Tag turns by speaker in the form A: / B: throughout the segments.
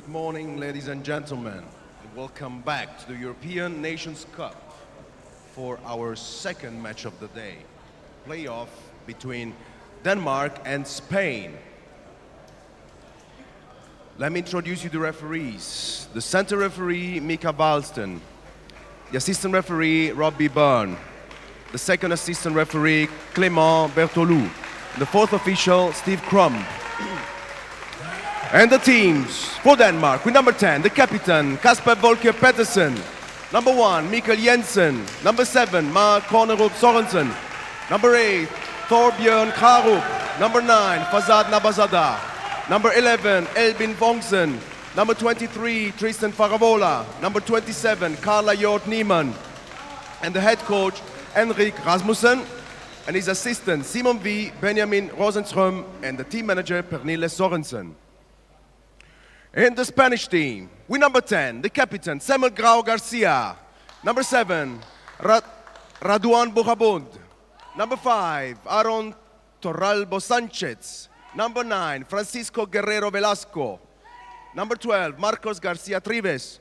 A: morning, ladies and gentlemen. Welcome back to the European Nations Cup for our second match of the day. Playoff between Denmark and Spain. Let me introduce you the referees. The center referee, Mika Balston. The assistant referee, Robbie Byrne. The second assistant referee, Clément Bertolou. The fourth official, Steve Crumb. And the teams for Denmark, with number 10, the captain, Kasper Volker Pettersen. Number 1, Mikkel Jensen. Number 7, Mark Kornerup Sorensen. Number 8, Thorbjørn Krarup. Number 9, Fazad Nabazada. Number 11, Elbin Vongsen. Number 23, Tristan Faravola. Number 27, Carla Hjort Niemann. And the head coach, Henrik Rasmussen. And his assistant, Simon V, Benjamin Rosenström. And the team manager, Pernille Sorensen. In the Spanish team, with number 10, the captain, Samuel Grau Garcia. Number 7, Raduan Bujabund. Number 5, Aaron Torralbo Sanchez. Number 9, Francisco Guerrero Velasco. Number 12, Marcos Garcia Trives.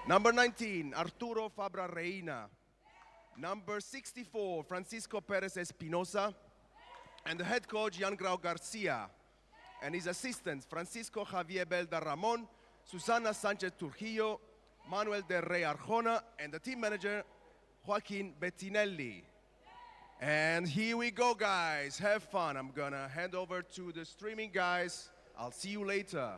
A: Number 19, Arturo Fabra Reina. Number 64, Francisco Perez Espinosa. And the head coach, Jan Grau Garcia. And his assistants, Francisco Javier Belda Ramon, Susana Sanchez Trujillo, Manuel de Rey Arjona, and the team manager, Joaquin Bettinelli. And here we go, guys. Have fun. I'm gonna hand over to the streaming guys. I'll see you later.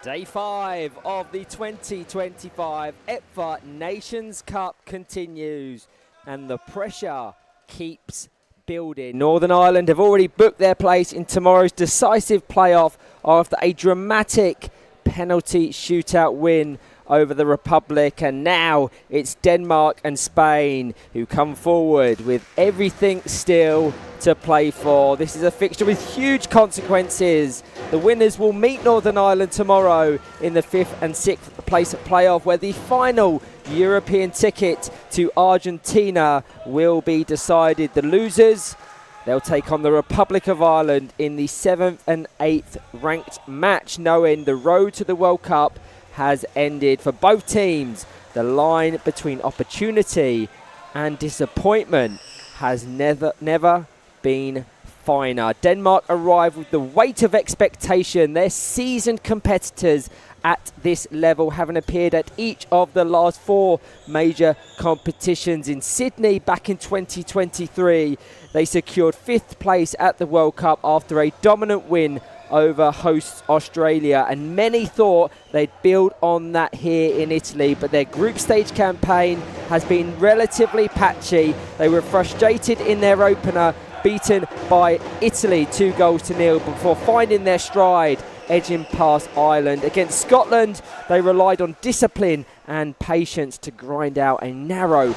B: Day 5 of the 2025 EPFA Nations Cup continues, and the pressure keeps building. Northern Ireland have already booked their place in tomorrow's decisive playoff after a dramatic penalty shootout win over the Republic, and now it's Denmark and Spain who come forward with everything still to play for. This is a fixture with huge consequences. The winners will meet Northern Ireland tomorrow in the 5th and 6th place playoff, where the final European ticket to Argentina will be decided. The losers, they'll take on the Republic of Ireland in the 7th and 8th ranked match, knowing the road to the World Cup has ended for both teams. The line between opportunity and disappointment has never been finer. Denmark arrive with the weight of expectation. They're seasoned competitors at this level, having appeared at each of the last 4 major competitions. In Sydney back in 2023, they secured 5th place at the World Cup after a dominant win over hosts Australia, and many thought they'd build on that here in Italy, but their group stage campaign has been relatively patchy. They were frustrated in their opener, beaten by Italy 2-0 before finding their stride, edging past Ireland. Against Scotland, they relied on discipline and patience to grind out a narrow 1-0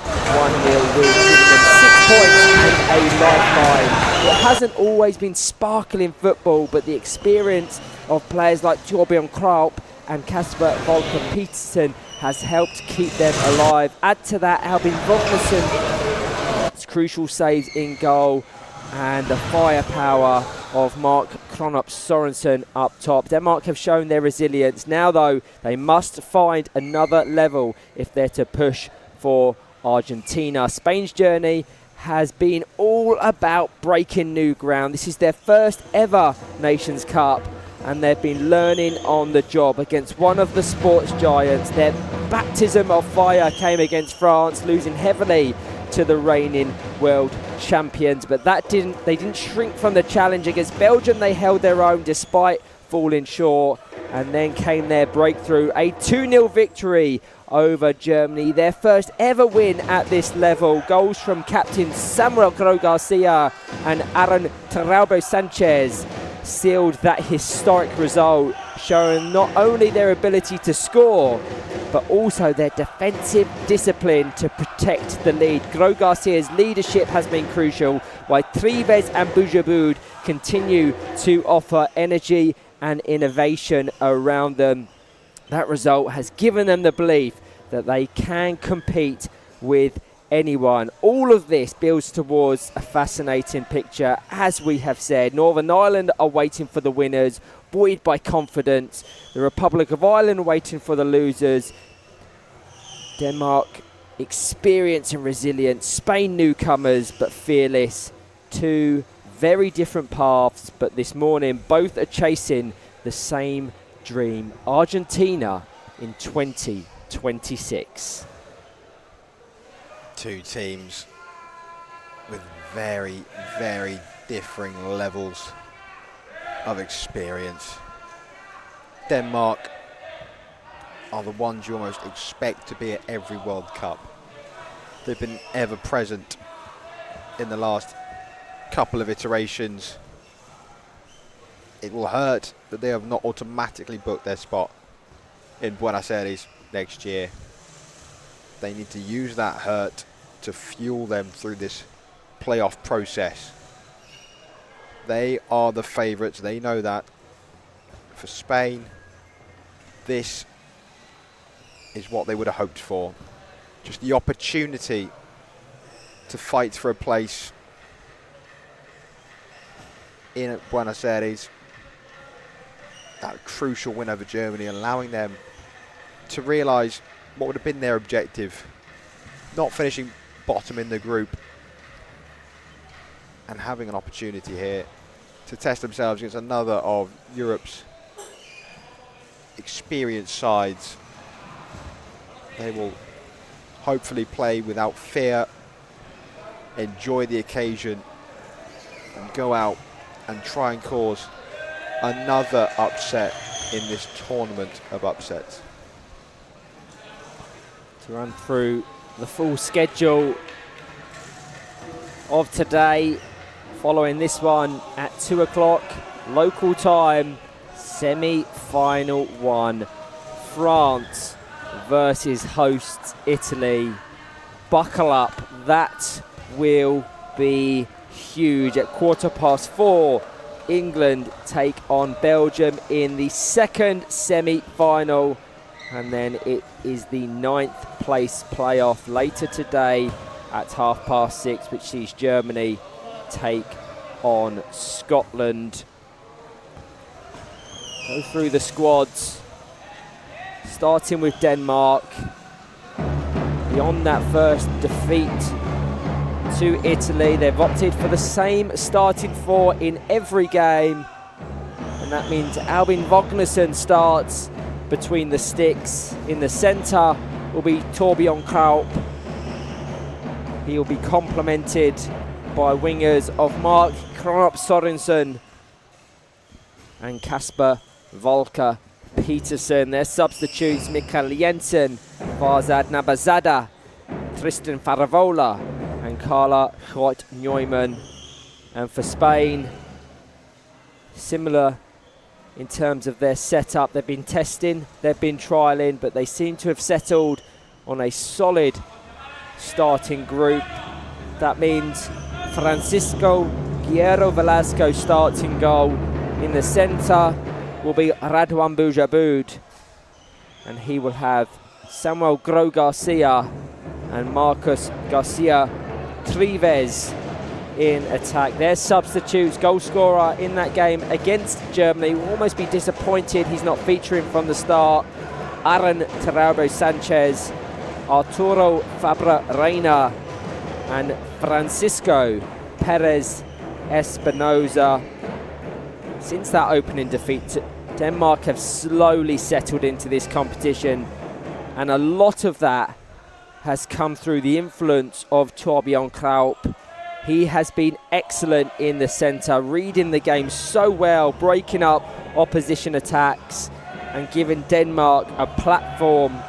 B: win, giving them 6 points and a lifeline. It hasn't always been sparkling football, but the experience of players like Torbjørn Krarup and Kasper Volker Pettersen has helped keep them alive. Add to that Albin Vogtnesson's crucial saves in goal and the firepower of Mark Kornerup Sorensen up top. Denmark have shown their resilience. Now, though, they must find another level if they're to push for Argentina. Spain's journey has been all about breaking new ground. This is their first ever Nations Cup, and they've been learning on the job against one of the sports giants. Their baptism of fire came against France, losing heavily to the reigning world champions, but they didn't shrink from the challenge. Against Belgium, they held their own despite falling short, and then came their breakthrough, a 2-0 victory over Germany, their first ever win at this level. Goals from captain Samuel Grau Garcia and Aaron Torralbo Sanchez sealed that historic result, showing not only their ability to score, but also their defensive discipline to protect the lead. Grau Garcia's leadership has been crucial, while Trives and Bujabud continue to offer energy and innovation around them. That result has given them the belief that they can compete with anyone. All of this builds towards a fascinating picture. As we have said, Northern Ireland are waiting for the winners, buoyed by confidence. The Republic of Ireland waiting for the losers. Denmark, experience and resilience. Spain, newcomers, but fearless. Two very different paths, but this morning, both are chasing the same dream. Argentina in 2026.
C: Two teams with very, very differing levels of experience. Denmark are the ones you almost expect to be at every World Cup. They've been ever present in the last couple of iterations. It will hurt that they have not automatically booked their spot in Buenos Aires next year. They need to use that hurt to fuel them through this playoff process. They are the favourites, they know that. For Spain, this is what they would have hoped for. Just the opportunity to fight for a place in Buenos Aires. That crucial win over Germany, allowing them to realise what would have been their objective. Not finishing bottom in the group and having an opportunity here to test themselves against another of Europe's experienced sides. They will hopefully play without fear, enjoy the occasion, and go out and try and cause another upset in this tournament of upsets.
B: To run through the full schedule of today, following this one at 2 o'clock local time, semi-final one, France versus hosts Italy. Buckle up, that will be huge. At 4:15, England take on Belgium in the second semi-final, and then it is the 9th place playoff later today at 6:30, which sees Germany take on Scotland. Go through the squads, starting with Denmark. Beyond that first defeat to Italy, they've opted for the same starting four in every game, and that means Albin Vognersen starts between the sticks. In the centre will be Torbjørn Kraup. He will be complemented by wingers of Mark Kraup Sorensen and Kasper Volker Petersen. Their substitutes: Mikael Jensen, Farzad Nabazada, Tristan Faravola and Carla Groot-Neumann. And for Spain, similar in terms of their setup. They've been testing, they've been trialling, but they seem to have settled on a solid starting group. That means Francisco Guerrero Velasco starts in goal. In the centre will be Radwan Bujabud, and he will have Samuel Gro Garcia and Marcus Garcia Trives in attack. Their substitutes: goal scorer in that game against Germany. Will almost be disappointed he's not featuring from the start. Aaron Terabo Sanchez, Arturo Fabra Reina and Francisco Perez Espinoza. Since that opening defeat, Denmark have slowly settled into this competition, and a lot of that has come through the influence of Torbjørn Kraup. He has been excellent in the centre, reading the game so well, breaking up opposition attacks and giving Denmark a platform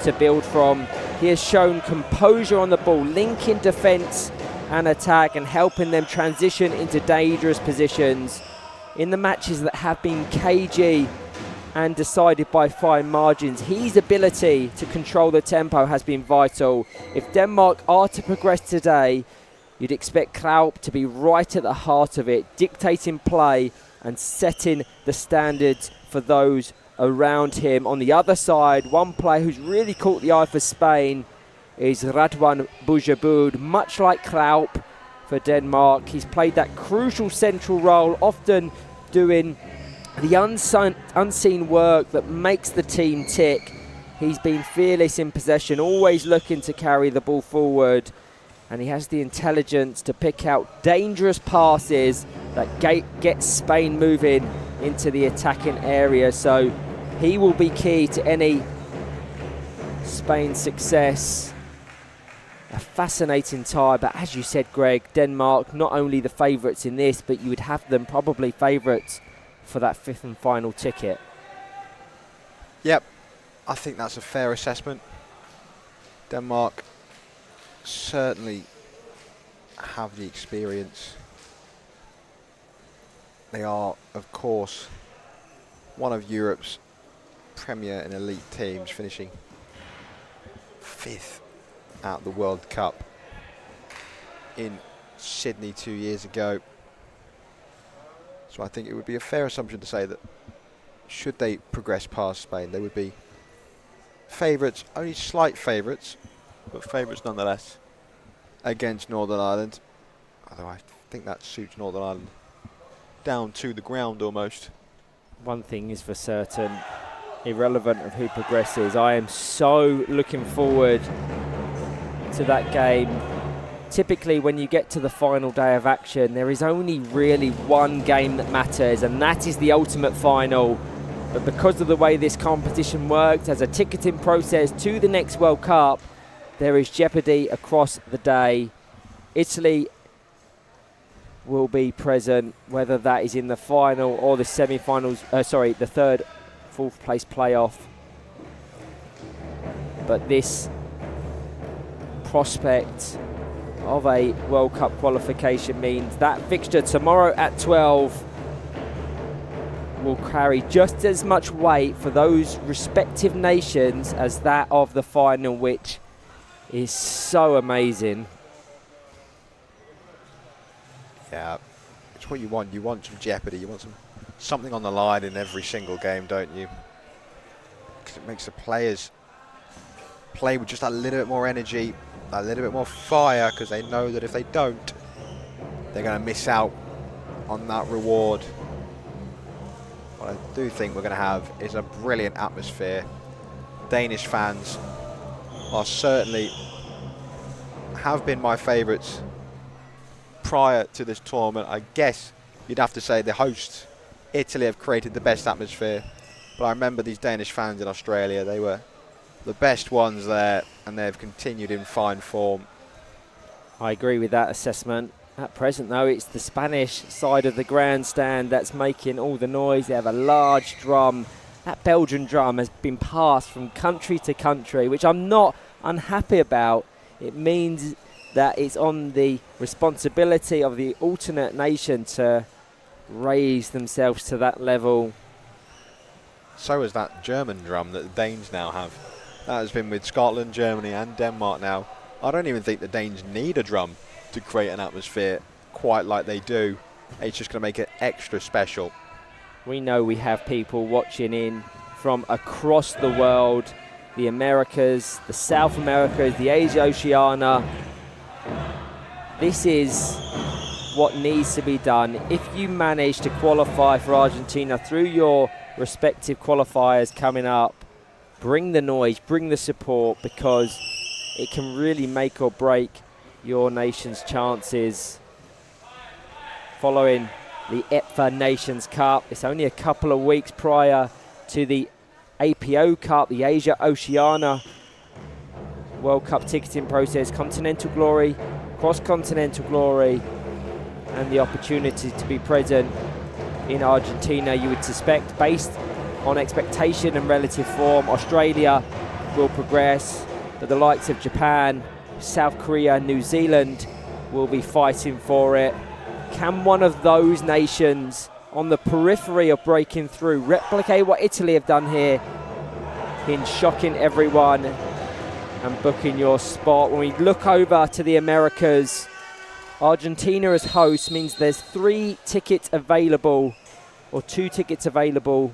B: to build from. He has shown composure on the ball, linking defence and attack and helping them transition into dangerous positions. In the matches that have been cagey and decided by fine margins, his ability to control the tempo has been vital. If Denmark are to progress today, you'd expect Kraup to be right at the heart of it, dictating play and setting the standards for those around him. On the other side, one player who's really caught the eye for Spain is Radwan Bujabud. Much like Kraup for Denmark, he's played that crucial central role, often doing the unseen work that makes the team tick. He's been fearless in possession, always looking to carry the ball forward, and he has the intelligence to pick out dangerous passes that get Spain moving into the attacking area. So he will be key to any Spain success. A fascinating tie, but as you said, Greg, Denmark not only the favourites in this, but you would have them probably favourites for that fifth and final ticket.
C: Yep, I think that's a fair assessment. Denmark certainly have the experience. They are, of course, one of Europe's premier and elite teams, finishing 5th at the World Cup in Sydney 2 years ago. So I think it would be a fair assumption to say that should they progress past Spain, they would be favourites, only slight favourites, but favourites nonetheless, against Northern Ireland. Although I think that suits Northern Ireland down to the ground almost.
B: One thing is for certain, irrelevant of who progresses, I am so looking forward to that game. Typically when you get to the final day of action, there is only really one game that matters, and that is the ultimate final. But because of the way this competition works as a ticketing process to the next World Cup, there is jeopardy across the day. Italy will be present, whether that is in the final or the semi-finals, the third, fourth place playoff. But this prospect of a World Cup qualification means that fixture tomorrow at 12 will carry just as much weight for those respective nations as that of the final, which is so amazing.
C: Yeah, it's what you want. You want some jeopardy. You want something on the line in every single game, don't you? Because it makes the players play with just a little bit more energy, a little bit more fire, because they know that if they don't, they're going to miss out on that reward. What I do think we're going to have is a brilliant atmosphere. Danish fans are certainly have been my favourites prior to this tournament. I guess you'd have to say the hosts, Italy, have created the best atmosphere. But I remember these Danish fans in Australia, they were the best ones there, and they've continued in fine form.
B: I agree with that assessment. At present, though, it's the Spanish side of the grandstand that's making all the noise. They have a large drum. That Belgian drum has been passed from country to country, which I'm not unhappy about. It means that it's on the responsibility of the alternate nation to raise themselves to that level.
C: So is that German drum that the Danes now have. That has been with Scotland, Germany and Denmark now. I don't even think the Danes need a drum to create an atmosphere quite like they do. It's just going to make it extra special.
B: We know we have people watching in from across the world, the Americas, the South Americas, the Asia Oceania. This is what needs to be done. If you manage to qualify for Argentina through your respective qualifiers coming up, bring the noise, bring the support, because it can really make or break your nation's chances. Following the EPFA Nations Cup, it's only a couple of weeks prior to the APO Cup, the Asia Oceania World Cup ticketing process, Continental Glory, Cross-Continental Glory, and the opportunity to be present in Argentina. You would suspect, based on expectation and relative form, Australia will progress, but the likes of Japan, South Korea, New Zealand will be fighting for it. Can one of those nations on the periphery of breaking through replicate what Italy have done here in shocking everyone and booking your spot? When we look over to the Americas, Argentina as host means there's 3 tickets available, or 2 tickets available,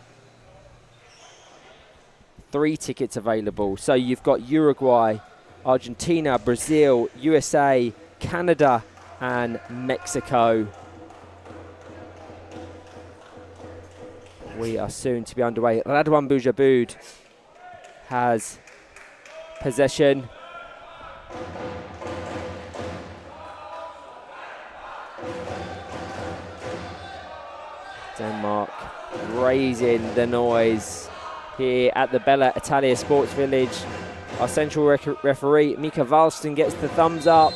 B: 3 tickets available. So you've got Uruguay, Argentina, Brazil, USA, Canada and Mexico. We are soon to be underway. Radwan Bujabud has possession. Denmark raising the noise here at the Bella Italia Sports Village. Our central referee, Mika Valston, gets the thumbs up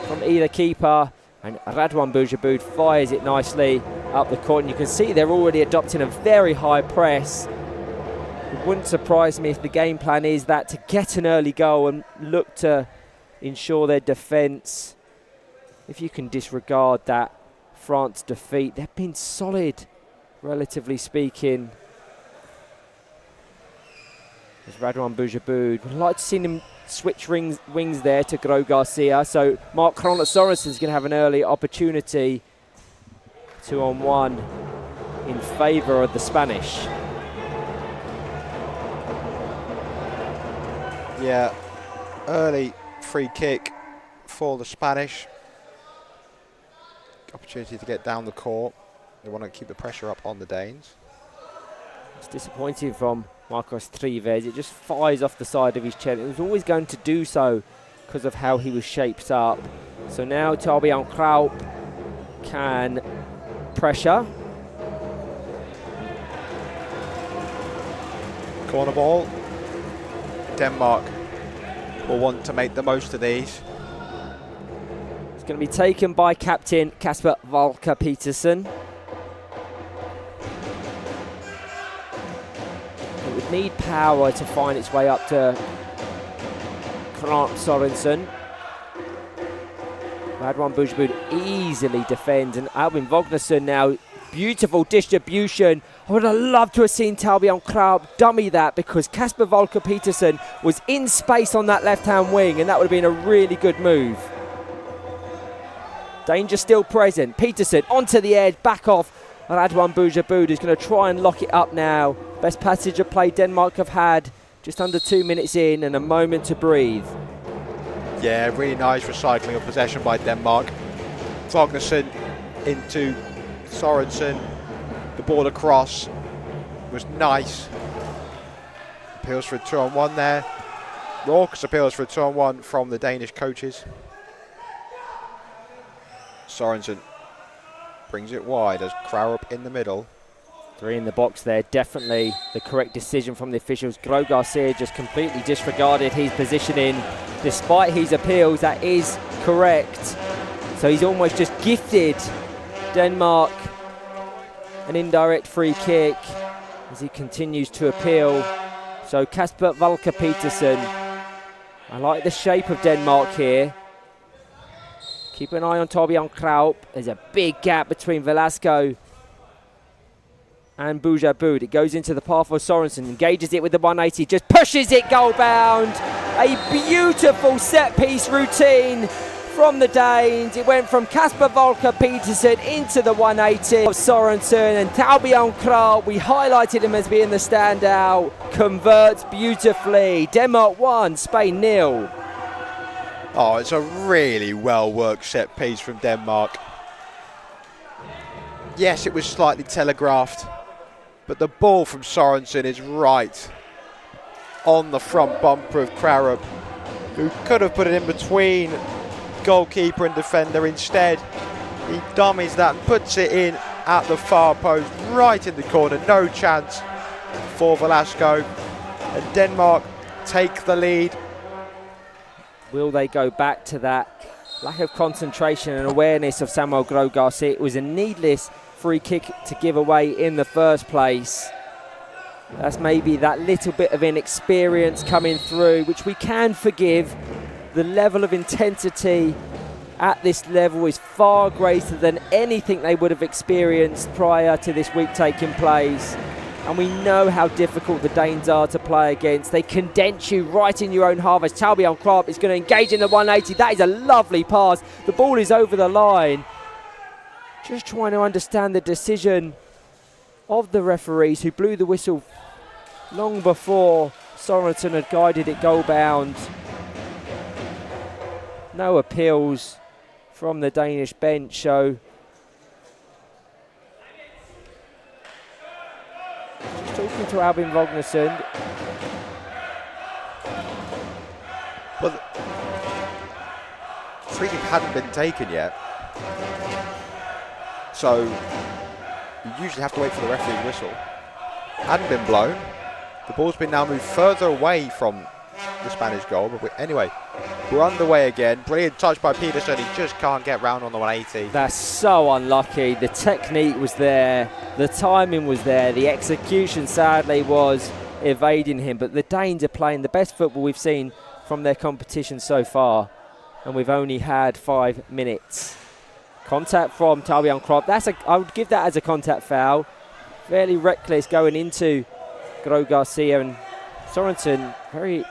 B: from either keeper, and Radwan Bujabud fires it nicely up the court. And you can see they're already adopting a very high press. It wouldn't surprise me if the game plan is that to get an early goal and look to ensure their defence. If you can disregard that France defeat, they've been solid, relatively speaking. As Radwan Bujabud, would like to see him switch wings there to Gro Garcia. So Mark Kroner Sorensen is going to have an early opportunity. 2-on-1 in favour of the Spanish.
C: Yeah, early free kick for the Spanish. Opportunity to get down the court. They want to keep the pressure up on the Danes.
B: It's disappointing from Marcos Trives. It just fires off the side of his chest. It was always going to do so because of how he was shaped up. So now Torbjørn Kraup can pressure.
C: Corner ball. Denmark will want to make the most of these.
B: It's going to be taken by captain Kasper Valker Petersen. It would need power to find its way up to Kroner Sorensen. Radwan Bujabud easily defends, and Albin Vognarsson now, beautiful distribution. I would have loved to have seen Torbjørn Kraup dummy that, because Kasper Valker Petersen was in space on that left-hand wing, and that would have been a really good move. Danger still present. Petersen onto the edge, back off. Radwan Bujabud is going to try and lock it up now. Best passage of play Denmark have had, just under 2 minutes in, and a moment to breathe.
C: Yeah, really nice recycling of possession by Denmark. Vognarsson into Sorensen. The ball across was nice. Appeals for a 2-on-1 there. Raucous appeals for a 2-on-1 from the Danish coaches. Sorensen brings it wide as Kraup in the middle.
B: 3 in the box there, definitely the correct decision from the officials. Gro Garcia just completely disregarded his positioning. Despite his appeals, that is correct. So he's almost just gifted Denmark an indirect free kick as he continues to appeal. So Kasper Valker Petersen, I like the shape of Denmark here. Keep an eye on Torbjørn Kraup. There's a big gap between Velasco and Bujabud. It goes into the path of Sorensen, engages it with the 180, just pushes it goal bound. A beautiful set piece routine from the Danes. It went from Kasper Valker Petersen into the 180 of Sorensen, and Torbjørn Kraup, we highlighted him as being the standout, converts beautifully. Denmark 1, Spain 0.
C: Oh, it's a really well-worked set piece from Denmark. Yes, it was slightly telegraphed, but the ball from Sorensen is right on the front bumper of Kraup, who could have put it in between goalkeeper and defender. Instead, he dummies that, puts it in at the far post, right in the corner. No chance for Velasco, and Denmark take the lead.
B: Will they go back to that lack of concentration and awareness of Samuel Gro Garcia? It was a needless free kick to give away in the first place. That's maybe that little bit of inexperience coming through, which we can forgive. The level of intensity at this level is far greater than anything they would have experienced prior to this week taking place. And we know how difficult the Danes are to play against. They condense you right in your own half as Torbjørn Kraup is going to engage in the 180. That is a lovely pass. The ball is over the line. Just trying to understand the decision of the referees, who blew the whistle long before Sorensen had guided it goal bound. No appeals from the Danish bench, so to Albin Vognarsson.
C: Well, the free kick hadn't been taken yet, so you usually have to wait for the referee's whistle. Hadn't been blown. The ball's been now moved further away from the Spanish goal, but anyway, we're underway again. Brilliant touch by Peterson. He just can't get round on the 180.
B: That's so unlucky. The technique was there, the timing was there, the execution sadly was evading him, but the Danes are playing the best football we've seen from their competition so far, and we've only had 5 minutes. Contact from Tabian Krop. I would give that as a contact foul. Fairly reckless going into Gro Garcia, and Sorensen very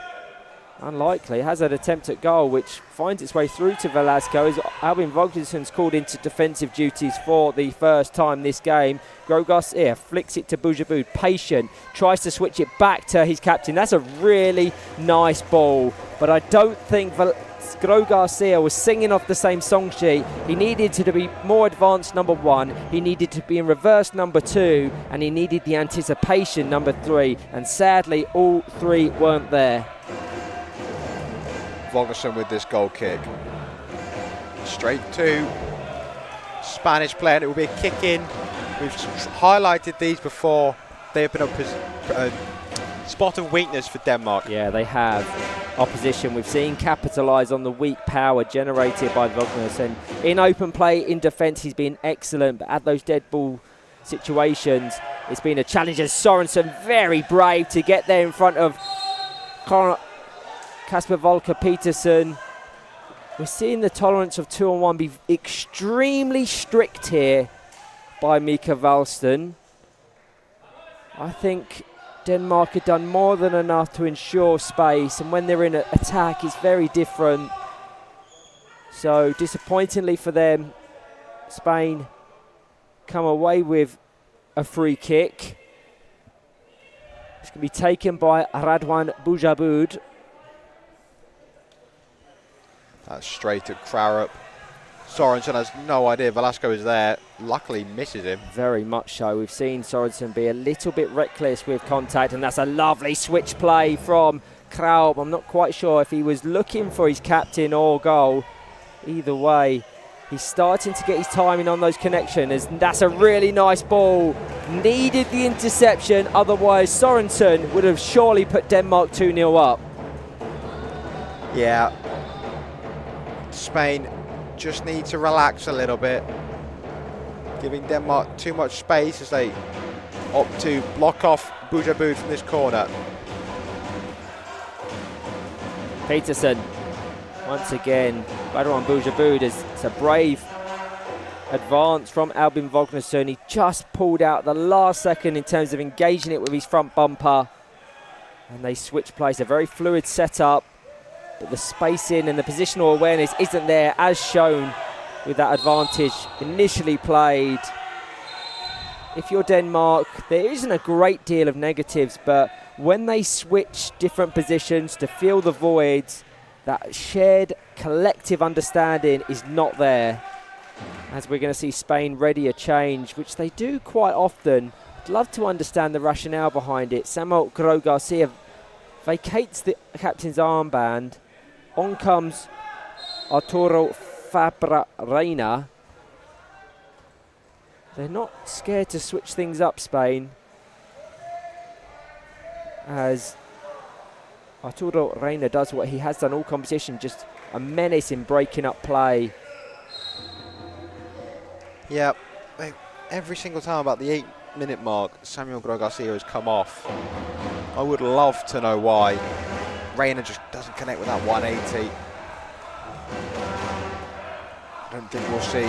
B: unlikely has an attempt at goal which finds its way through to Velasco as Albin Vognarsson's called into defensive duties for the first time this game. Gro Garcia flicks it to Boujabou, patient, tries to switch it back to his captain. That's a really nice ball, but I don't think Gro Garcia was singing off the same song sheet. He needed to be more advanced, number 1. He needed to be in reverse, number 2. And he needed the anticipation, number 3. And sadly, all 3 weren't there.
C: Vognarsson with this goal kick. Straight to Spanish player, and it will be a kick in. We've highlighted these before. They have been a spot of weakness for Denmark.
B: Yeah, they have. Opposition we've seen capitalise on the weak power generated by Vognarsson. In open play, in defence, he's been excellent, but at those dead ball situations, it's been a challenge. And Sorensen very brave to get there in front of Kasper Volker Peterson. We're seeing the tolerance of 2-on-1 be extremely strict here by Mika Valston. I think Denmark have done more than enough to ensure space, and when they're in attack, it's very different. So disappointingly for them, Spain come away with a free kick. It's going to be taken by Radwan Boujabou.
C: That's straight at Krarup. Sorensen has no idea Velasco is there. Luckily misses him.
B: Very much so. We've seen Sorensen be a little bit reckless with contact, and that's a lovely switch play from Kraub. I'm not quite sure if he was looking for his captain or goal. Either way, he's starting to get his timing on those connections, and that's a really nice ball. Needed the interception, otherwise Sorensen would have surely put Denmark 2-0 up.
C: Yeah. Spain just need to relax a little bit, giving Denmark too much space as they opt to block off Boujabou from this corner.
B: Peterson, once again, Radwan Boujabou, it's a brave advance from Albin Vognarsson. He just pulled out the last second in terms of engaging it with his front bumper, and they switch plays. A very fluid setup, but the spacing and the positional awareness isn't there, as shown with that advantage initially played. If you're Denmark, there isn't a great deal of negatives, but when they switch different positions to fill the voids, that shared collective understanding is not there. As we're going to see Spain ready a change, which they do quite often. I'd love to understand the rationale behind it. Samuel Gro Garcia vacates the captain's armband. On comes Arturo Fabra Reina. They're not scared to switch things up, Spain, as Arturo Reina does what he has done all competition, just a menace in breaking up play.
C: Yeah, every single time about the 8-minute mark, Samuel Gro Garcia has come off. I would love to know why. Reina just doesn't connect with that 180. I don't think we'll see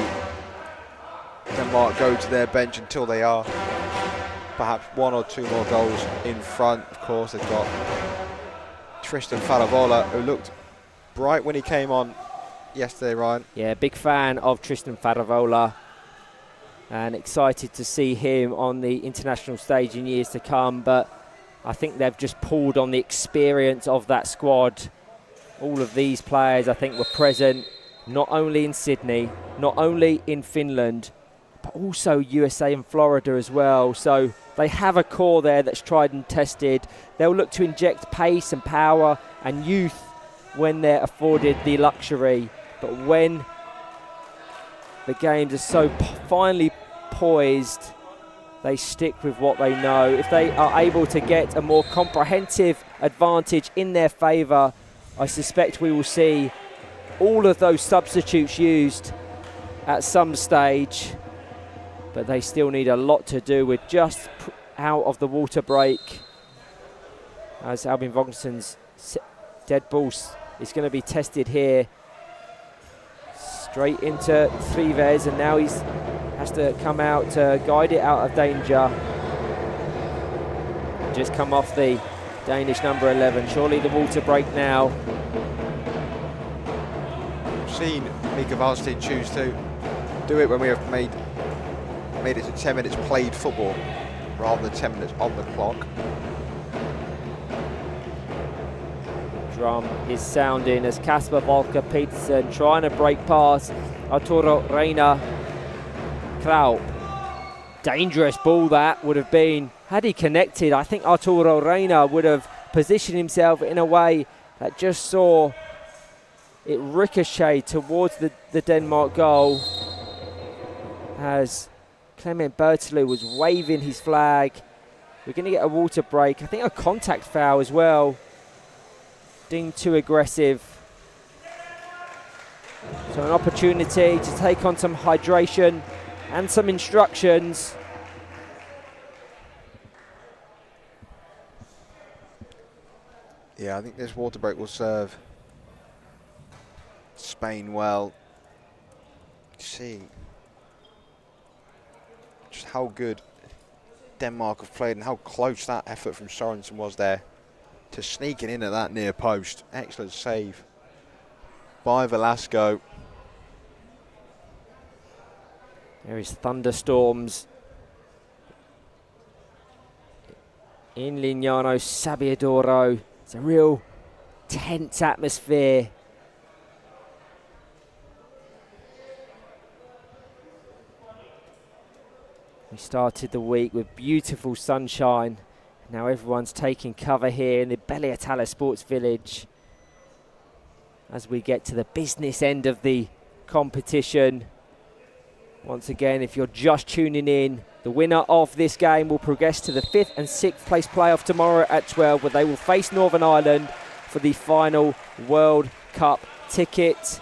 C: Denmark go to their bench until they are perhaps 1 or 2 more goals in front. Of course, they've got Tristan Faravola, who looked bright when he came on yesterday, Ryan.
B: Yeah, big fan of Tristan Faravola, and excited to see him on the international stage in years to come, but I think they've just pulled on the experience of that squad. All of these players, I think, were present not only in Sydney, not only in Finland, but also USA and Florida as well. So they have a core there that's tried and tested. They'll look to inject pace and power and youth when they're afforded the luxury. But when the games are so finely poised, they stick with what they know. If they are able to get a more comprehensive advantage in their favour, I suspect we will see all of those substitutes used at some stage. But they still need a lot to do with just out of the water break. As Albin Vognesson's dead ball is going to be tested here. Straight into Trives, and now he's has to come out to guide it out of danger. Just come off the Danish number 11. Surely the water break now.
C: We've seen Mika Valstein choose to do it when we have made it to 10 minutes played football rather than 10 minutes on the clock.
B: Drum is sounding as Kasper Volker Petersen trying to break past Arturo Reina Kraup. Dangerous ball that would have been. Had he connected, I think Arturo Reina would have positioned himself in a way that just saw it ricochet towards the Denmark goal as Clement Berthelot was waving his flag. We're going to get a water break. I think a contact foul as well. Deemed too aggressive. So an opportunity to take on some hydration and some instructions.
C: Yeah, I think this water break will serve Spain well. See just how good Denmark have played and how close that effort from Sorensen was there to sneaking in at that near post. Excellent save by Velasco.
B: There is thunderstorms in Lignano Sabbiadoro. It's a real tense atmosphere. We started the week with beautiful sunshine. Now everyone's taking cover here in the Belle Italia Sports Village as we get to the business end of the competition. Once again, if you're just tuning in, the winner of this game will progress to the 5th and 6th place playoff tomorrow at 12, where they will face Northern Ireland for the final World Cup ticket.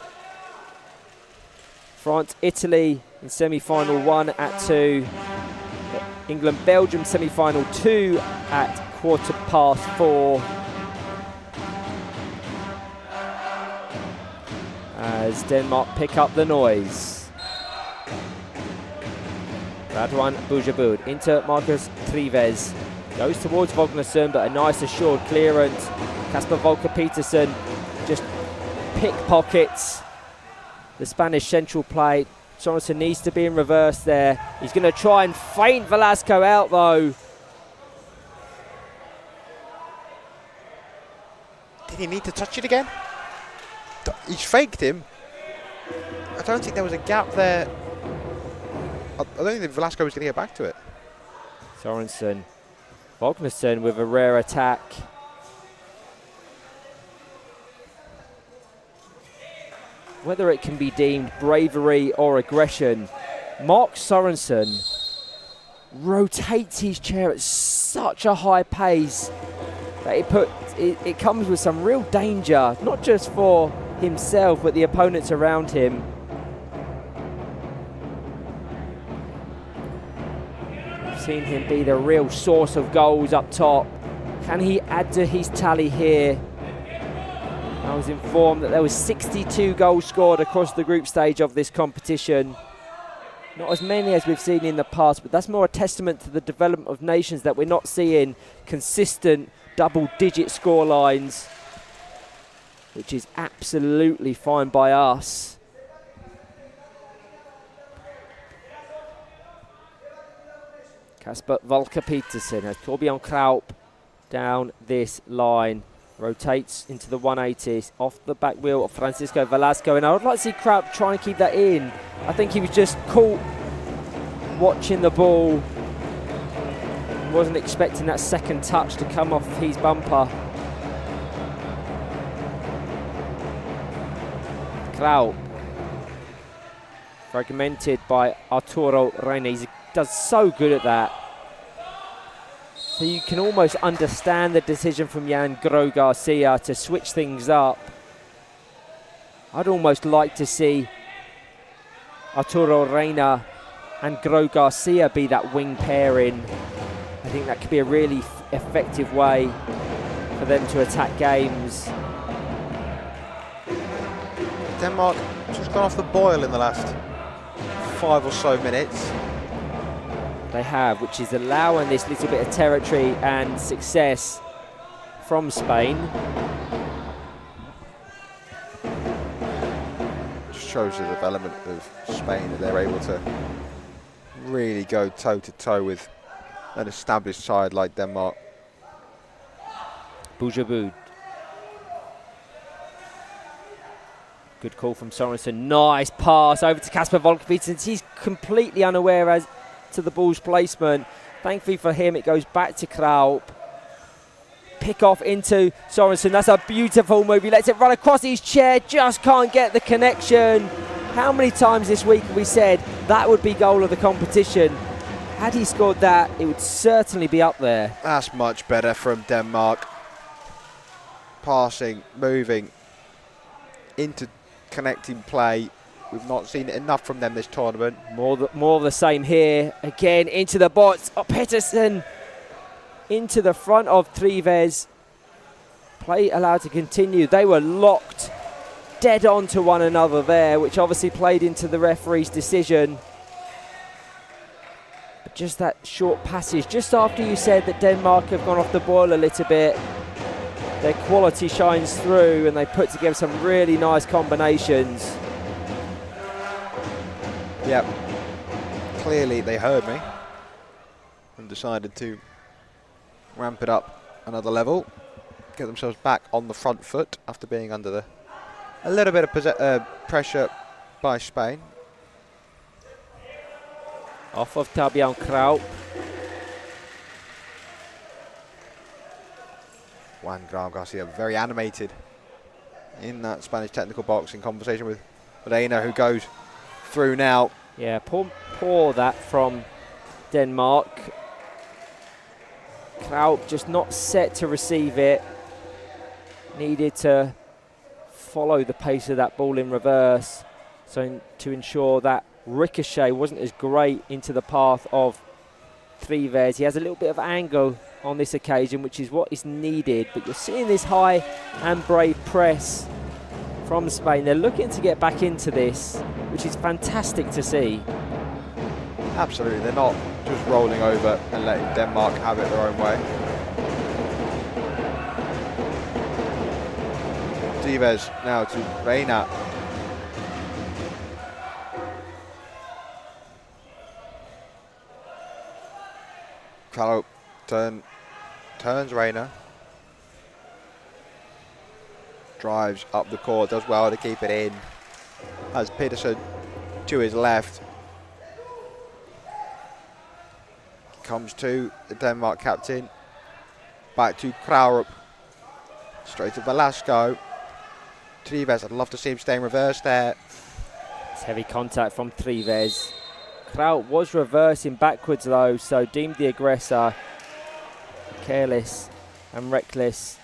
B: France, Italy in semi-final 1 at 2. England, Belgium semi-final 2 at 4:15. As Denmark pick up the noise. Radwan Bujabud into Marcus Trives. Goes towards Vognesson, but a nice assured clearance. Kasper Volker Petersen just pickpockets the Spanish central plate. Sorensen needs to be in reverse there. He's going to try and feint Velasco out though.
C: Did he need to touch it again? He's faked him. I don't think there was a gap there. I don't think Velasco was going to get back to it.
B: Sorensen. Vognesson with a rare attack. Whether it can be deemed bravery or aggression, Mark Sorensen rotates his chair at such a high pace that it comes with some real danger, not just for himself but the opponents around him. We've seen him be the real source of goals up top. Can he add to his tally here? I was informed that there was 62 goals scored across the group stage of this competition. Not as many as we've seen in the past, but that's more a testament to the development of nations that we're not seeing consistent double-digit score lines, which is absolutely fine by us. Kasper Volker Petersen as Torbjørn Kraup down this line. Rotates into the 180s off the back wheel of Francisco Velasco, and I would like to see Kraup try and keep that in. I think he was just caught watching the ball. Wasn't expecting that second touch to come off his bumper. Kraut. Fragmented by Arturo Reina. He does so good at that. So you can almost understand the decision from Jan Gro Garcia to switch things up. I'd almost like to see Arturo Reina and Gro Garcia be that wing pairing. I think that could be a really effective way for them to attack games.
C: Denmark just gone off the boil in the last 5 or so minutes.
B: They have, which is allowing this little bit of territory and success from Spain.
C: Just shows the development of Spain, that they're able to really go toe-to-toe with an established side like Denmark.
B: Boujabud. Good call from Sorensen. Nice pass over to Kasper Volkevits. He's completely unaware as to the ball's placement. Thankfully for him, it goes back to Kraut. Pick off into Sorensen. That's a beautiful move. He lets it run across his chair. Just can't get the connection. How many times this week have we said that would be goal of the competition? Had he scored that, it would certainly be up there.
C: That's much better from Denmark. Passing, moving, into connecting play. We've not seen enough from them this tournament.
B: More of the same here. Again, into the box. Oh, Pettersson into the front of Trives. Play allowed to continue. They were locked dead on to one another there, which obviously played into the referee's decision. But just that short passage, just after you said that Denmark have gone off the boil a little bit, their quality shines through and they put together some really nice combinations.
C: Yep, clearly they heard me and decided to ramp it up another level, get themselves back on the front foot after being under a little bit of pressure by Spain.
B: Off of Tabian Kraut.
C: Juan Grau Garcia very animated in that Spanish technical box in conversation with Reina, who goes through now.
B: Yeah, poor that from Denmark. Kraut just not set to receive it. Needed to follow the pace of that ball in reverse, so to ensure that ricochet wasn't as great into the path of Trives. He has a little bit of angle on this occasion, which is what is needed, but you're seeing this high and brave press from Spain. They're looking to get back into this, which is fantastic to see.
C: Absolutely, they're not just rolling over and letting Denmark have it their own way. Trives now to Reina. Kraut turns Reina. Drives up the court, does well to keep it in. Has Pettersson to his left. Comes to the Denmark captain. Back to Kraut. Straight to Velasco. Trives, I'd love to see him stay in reverse there.
B: It's heavy contact from Trives. Kraut was reversing backwards though, so deemed the aggressor careless and reckless.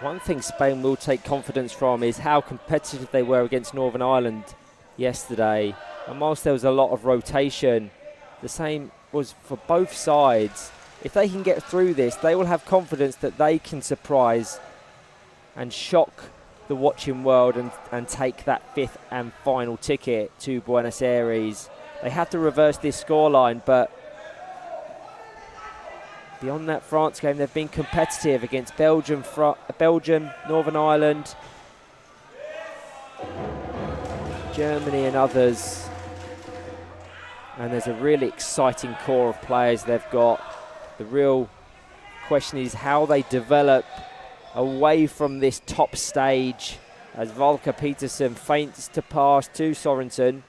B: One thing Spain will take confidence from is how competitive they were against Northern Ireland yesterday. And whilst there was a lot of rotation, the same was for both sides. If they can get through this, they will have confidence that they can surprise and shock the watching world and take that fifth and final ticket to Buenos Aires. They have to reverse this scoreline, but beyond that France game, they've been competitive against Belgium, Northern Ireland, Germany and others. And there's a really exciting core of players they've got. The real question is how they develop away from this top stage as Volker Pettersson feints to pass to Sorensen.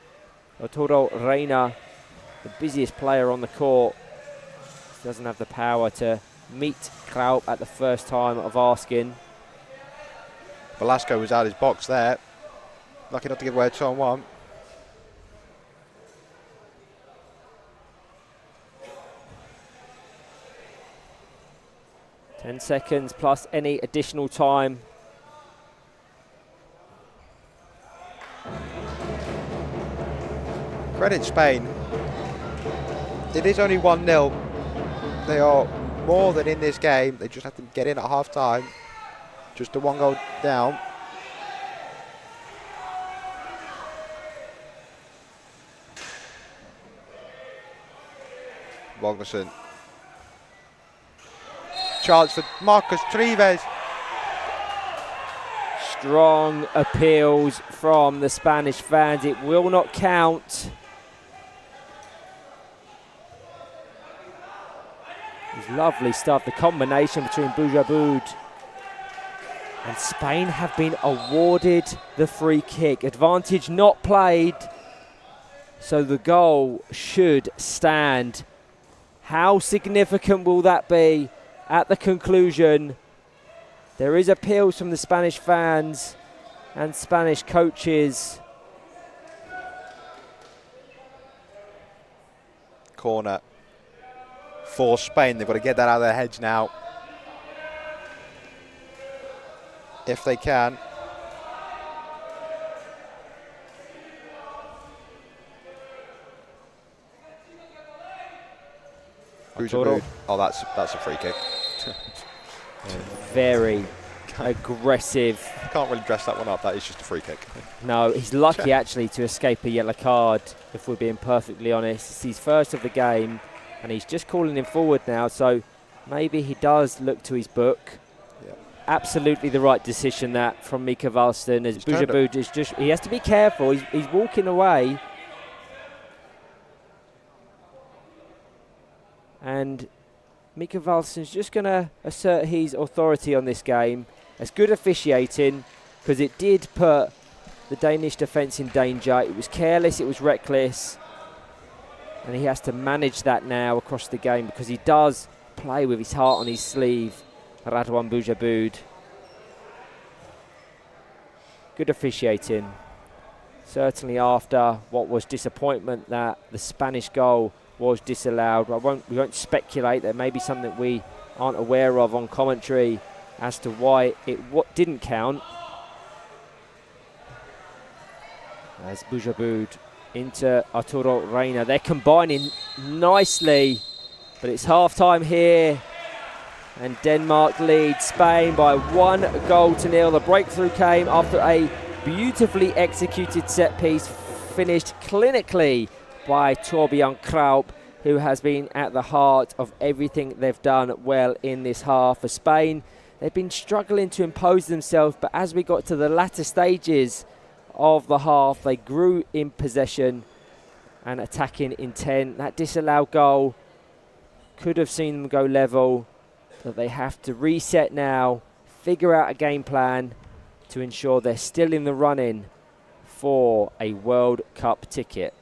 B: Arturo Reina, the busiest player on the court, doesn't have the power to meet Kraup at the first time of asking.
C: Velasco was out his box there. Lucky not to give away a 2-on-1.
B: Ten seconds plus any additional time.
C: Credit Spain. It is only 1-0. They are more than in this game. They just have to get in at half time. Just a 1 goal down. Wagnerson. Chance for Marcus Trives.
B: Strong appeals from the Spanish fans. It will not count. It's lovely stuff. The combination between Boujabud and Spain have been awarded the free kick. Advantage not played, so the goal should stand. How significant will that be at the conclusion? There is appeals from the Spanish fans and Spanish coaches.
C: Corner for Spain. They've got to get that out of their heads now, if they can.
B: Arturo.
C: Oh, that's a free kick.
B: Very aggressive.
C: Can't really dress that one up. That is just a free kick.
B: No, he's lucky actually to escape a yellow card, if we're being perfectly honest. It's his first of the game, and he's just calling him forward now, so maybe he does look to his book.
C: Yep.
B: Absolutely the right decision that from Mika Valston. As Boujabud is just, he has to be careful. He's walking away. And Mika Valston's just going to assert his authority on this game. It's good officiating, because it did put the Danish defence in danger. It was careless, it was reckless, and he has to manage that now across the game, because he does play with his heart on his sleeve, Radwan Boujabud. Good officiating. Certainly after what was disappointment that the Spanish goal was disallowed. We won't speculate. There may be something we aren't aware of on commentary as to why it didn't count. As Boujabud into Arturo Reina. They're combining nicely, but it's half-time here, and Denmark leads Spain by 1-0. The breakthrough came after a beautifully executed set piece, finished clinically by Torbjørn Kraup, who has been at the heart of everything they've done well in this half. For Spain, they've been struggling to impose themselves, but as we got to the latter stages of the half, they grew in possession and attacking intent. That disallowed goal could have seen them go level, but they have to reset now, figure out a game plan to ensure they're still in the running for a World Cup ticket.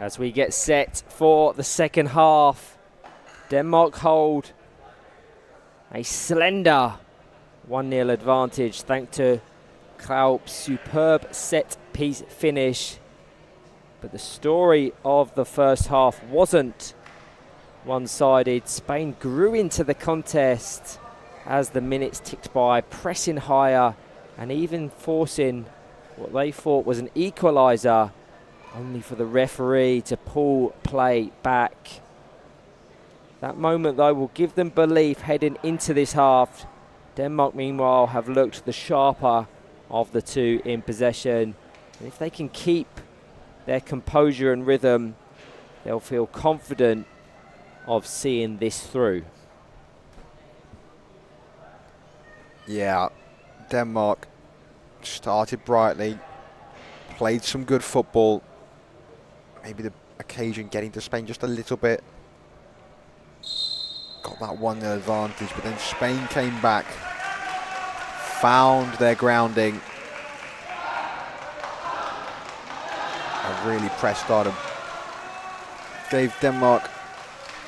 B: As we get set for the second half, Denmark hold a slender 1-0 advantage thanks to Kraup's superb set piece finish. But the story of the first half wasn't one-sided. Spain grew into the contest as the minutes ticked by, pressing higher and even forcing what they thought was an equaliser, only for the referee to pull play back. That moment, though, will give them belief heading into this half. Denmark, meanwhile, have looked the sharper of the two in possession. And if they can keep their composure and rhythm, they'll feel confident of seeing this through.
C: Yeah, Denmark started brightly, played some good football. Maybe the occasion getting to Spain just a little bit. Got that 1-0 advantage, but then Spain came back, found their grounding, and really pressed on them. Gave Denmark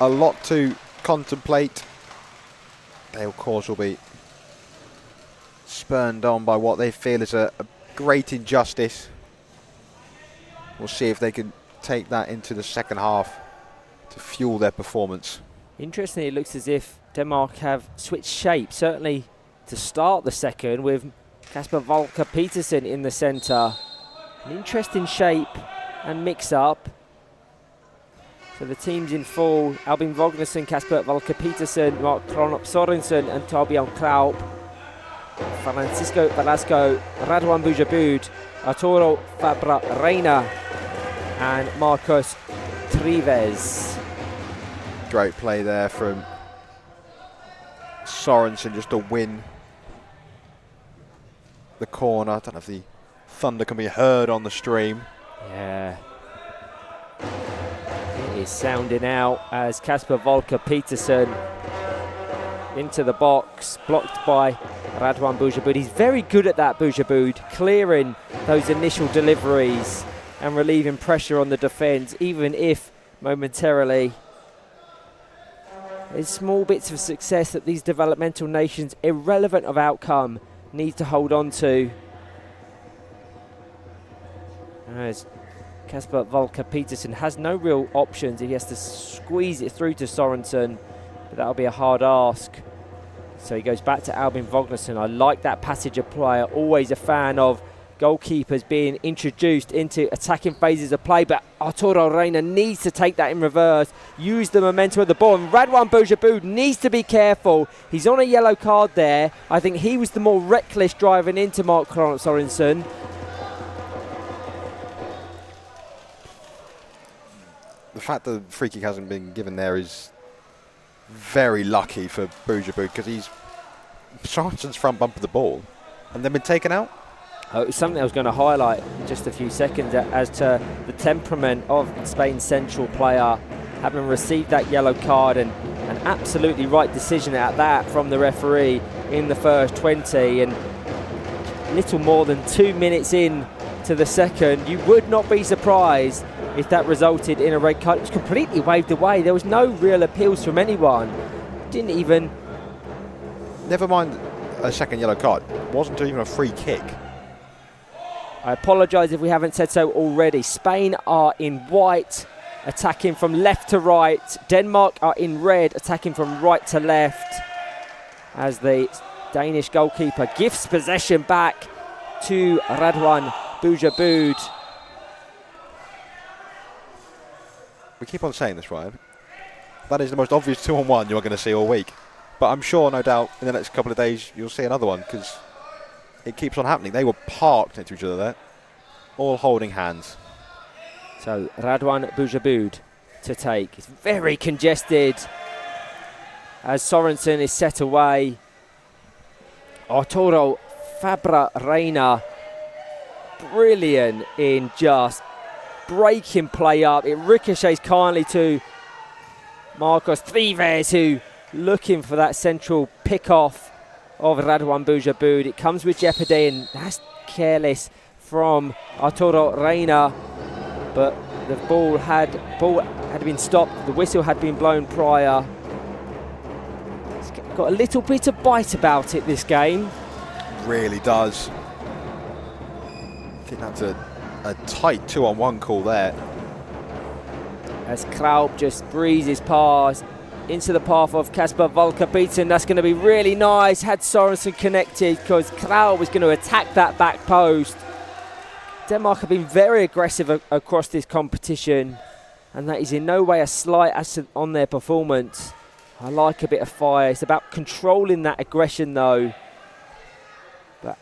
C: a lot to contemplate. They, of course, will be spurned on by what they feel is a great injustice. We'll see if they can take that into the second half to fuel their performance.
B: Interestingly, it looks as if Denmark have switched shape, certainly to start the second, with Kasper Volker Petersen in the centre. An interesting shape and mix-up. So the team's in full: Albin Vognersen, Kasper Volker Petersen, Mark Kronop Sorensen and Torbjørn Kraup. Francisco Velasco, Radwan Bujabud, Arturo Fabra Reina and Marcos Trives.
C: Great play there from Sorensen just to win the corner. I don't know if the thunder can be heard on the stream.
B: Yeah. It is sounding out as Kasper Volker Petersen into the box, blocked by Radwan Bujabud. He's very good at that, Bujabud, clearing those initial deliveries and relieving pressure on the defence, even if momentarily. There's small bits of success that these developmental nations, irrelevant of outcome, need to hold on to. As Kasper Volker Petersen has no real options. He has to squeeze it through to Sorensen, but that'll be a hard ask. So he goes back to Albin Vognersen. I like that passage of play. Always a fan of goalkeepers being introduced into attacking phases of play, but Arturo Reina needs to take that in reverse, use the momentum of the ball, and Radwan Bujabud needs to be careful. He's on a yellow card there. I think he was the more reckless driving into Mark Kronop Sorensen.
C: The fact that the free kick hasn't been given there is very lucky for Bujabud, because he's Sorensen's front bump of the ball and then been taken out.
B: It was something I was going to highlight in just a few seconds as to the temperament of Spain's central player, having received that yellow card, and an absolutely right decision at that from the referee in the first 20. And little more than 2 minutes in to the second, you would not be surprised if that resulted in a red card. It was completely waved away. There was no real appeals from anyone. Didn't even...
C: Never mind a second yellow card. It wasn't even a free kick.
B: I apologise if we haven't said so already. Spain are in white, attacking from left to right. Denmark are in red, attacking from right to left, as the Danish goalkeeper gifts possession back to Radwan Bujabud.
C: We keep on saying this, Ryan. That is the most obvious 2-on-1 you're going to see all week. But I'm sure, no doubt, in the next couple of days, you'll see another one, because it keeps on happening. They were parked next to each other there, all holding hands.
B: So Radwan Bujabud to take. It's very congested as Sorensen is set away. Arturo Fabra Reina, brilliant in just breaking play up. It ricochets kindly to Marcos Trives, who looking for that central pick-off of Radwan Bujabud. It comes with jeopardy, and that's careless from Arturo Reina, but The ball had been stopped. The whistle had been blown prior. It's got a little bit of bite about it, this game.
C: Really does. I think that's a tight 2-on-1 call there.
B: As Kraup just breezes past into the path of Kasper Volker-Pettersen. That's going to be really nice. Had Sorensen connected, because Kraup was going to attack that back post. Denmark have been very aggressive across this competition, and that is in no way a slight on their performance. I like a bit of fire. It's about controlling that aggression, though. But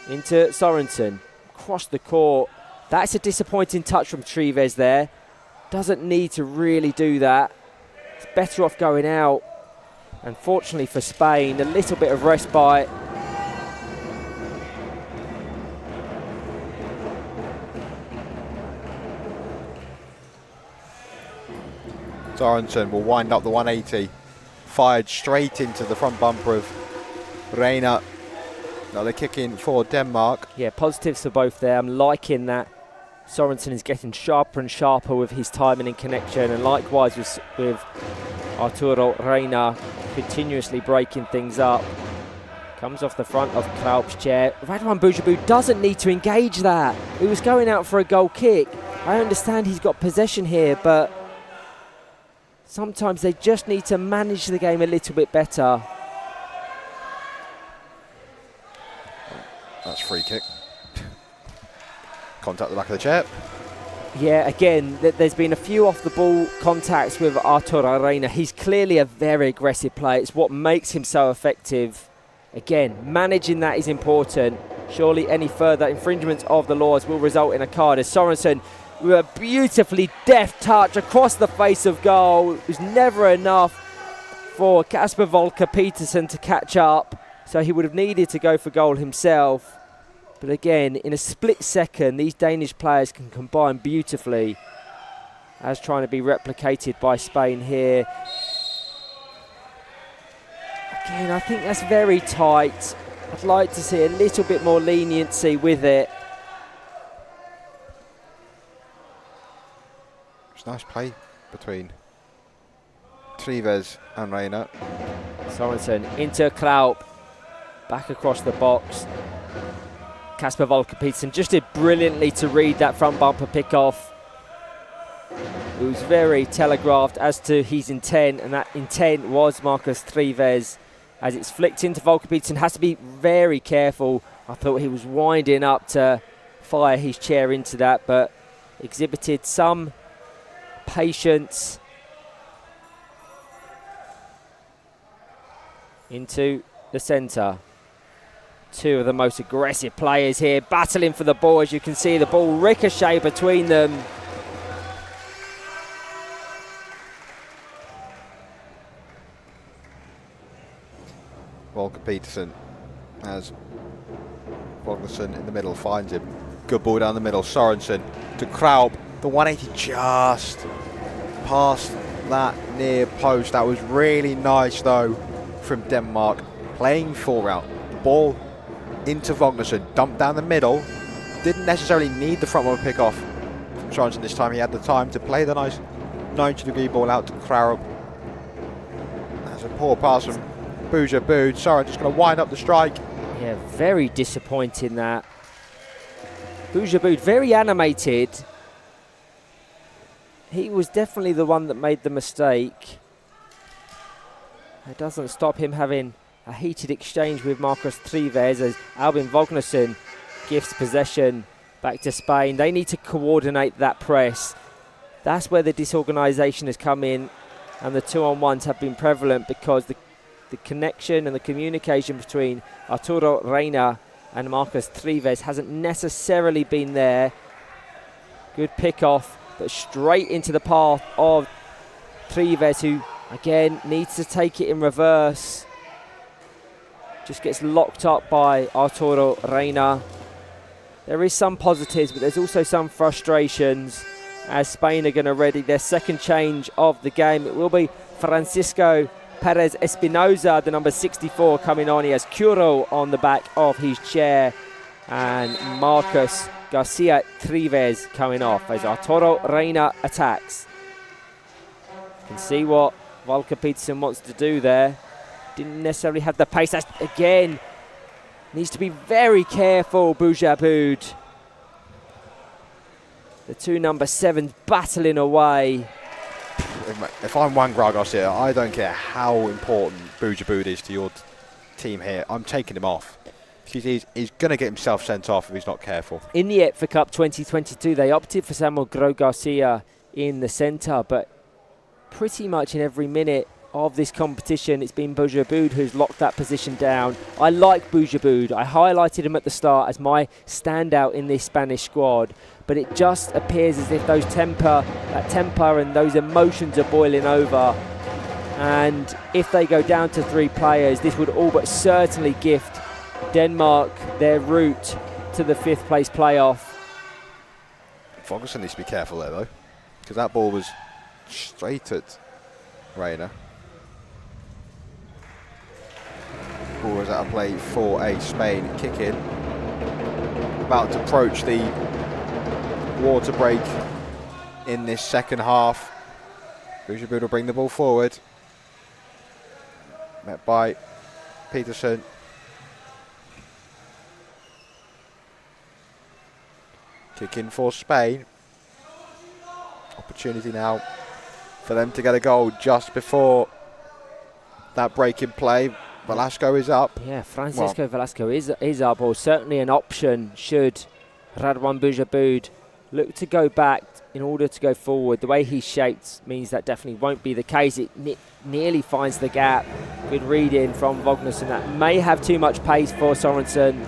B: into Sorensen, across the court. That's a disappointing touch from Trives there. Doesn't need to really do that. It's better off going out. Unfortunately for Spain, a little bit of respite.
C: Sorensen will wind up the 180. Fired straight into the front bumper of Reina. Another kick in for Denmark.
B: Yeah, positives for both there. I'm liking that. Sorensen is getting sharper and sharper with his timing and connection, and likewise with Arturo Reina continuously breaking things up. Comes off the front of Kraup's chair. Radovan Bujabu doesn't need to engage that. He was going out for a goal kick. I understand he's got possession here, but sometimes they just need to manage the game a little bit better.
C: That's free kick. Contact the back of the chair.
B: Yeah, again, there's been a few off-the-ball contacts with Arturo Reina. He's clearly a very aggressive player. It's what makes him so effective. Again, managing that is important. Surely any further infringements of the laws will result in a card. As Sorensen, with a beautifully deft touch across the face of goal. It was never enough for Kasper Volker-Pettersen to catch up, so he would have needed to go for goal himself. But again, in a split second, these Danish players can combine beautifully, as trying to be replicated by Spain here. Again, I think that's very tight. I'd like to see a little bit more leniency with it.
C: It's nice play between Trives and Reina.
B: Sorensen into Kraup, back across the box. Kasper Volker-Pettersen just did brilliantly to read that front bumper pick-off. It was very telegraphed as to his intent, and that intent was Marcus Trives. As it's flicked into Volker-Pettersen, has to be very careful. I thought he was winding up to fire his chair into that, but exhibited some patience. Into the centre. Two of the most aggressive players here battling for the ball. As you can see, the ball ricochet between them.
C: Volker-Pettersen, as Volkersen in the middle finds him. Good ball down the middle. Sorensen to Kraup. The 180 just past that near post. That was really nice though from Denmark. Playing full out. The ball into Volkersen, dumped down the middle. Didn't necessarily need the front row pick off from Sorensen this time. He had the time to play the nice 90-degree ball out to Kraup. That's a poor pass from Bujabu. Sorensen's going to wind up the strike.
B: Yeah, very disappointing that. Bujabu very animated. He was definitely the one that made the mistake. It doesn't stop him having a heated exchange with Marcus Trives as Albin Volkersen gifts possession back to Spain. They need to coordinate that press. That's where the disorganisation has come in, and the 2-on-1s have been prevalent because the connection and the communication between Arturo Reina and Marcus Trives hasn't necessarily been there. Good pick-off, but straight into the path of Trives, who again needs to take it in reverse. Just gets locked up by Arturo Reina. There is some positives, but there's also some frustrations as Spain are going to ready their second change of the game. It will be Francisco Perez Espinoza, the number 64, coming on. He has Curo on the back of his chair, and Marcus Garcia Trives coming off as Arturo Reina attacks. You can see what Volker Peterson wants to do there. Didn't necessarily have the pace. That's, again, needs to be very careful, Boujabud. The two number 7s battling away.
C: If I'm Juan Garcia, I don't care how important Boujabud is to your team here. I'm taking him off. He's going to get himself sent off if he's not careful.
B: In the EPFA Cup 2022, they opted for Samuel Gro Garcia in the centre, but pretty much in every minute of this competition, it's been Boujabud who's locked that position down. I like Boujabud. I highlighted him at the start as my standout in this Spanish squad, but it just appears as if that temper and those emotions are boiling over. And if they go down to 3 players, this would all but certainly gift Denmark their route to the 5th place playoff.
C: Fogelson needs to be careful there, though, because that ball was straight at Reina. Ball was out of play for a Spain kick-in. About to approach the water break in this second half. Boujabud will bring the ball forward. Met by Peterson. Kick in for Spain. Opportunity now for them to get a goal just before that break in play. Velasco is up.
B: Yeah, Francisco Velasco is up, or certainly an option should Radwan Boujabud look to go back in order to go forward. The way he's shaped means that definitely won't be the case. It nearly finds the gap. Good reading from Vognarsson. That may have too much pace for Sorensen,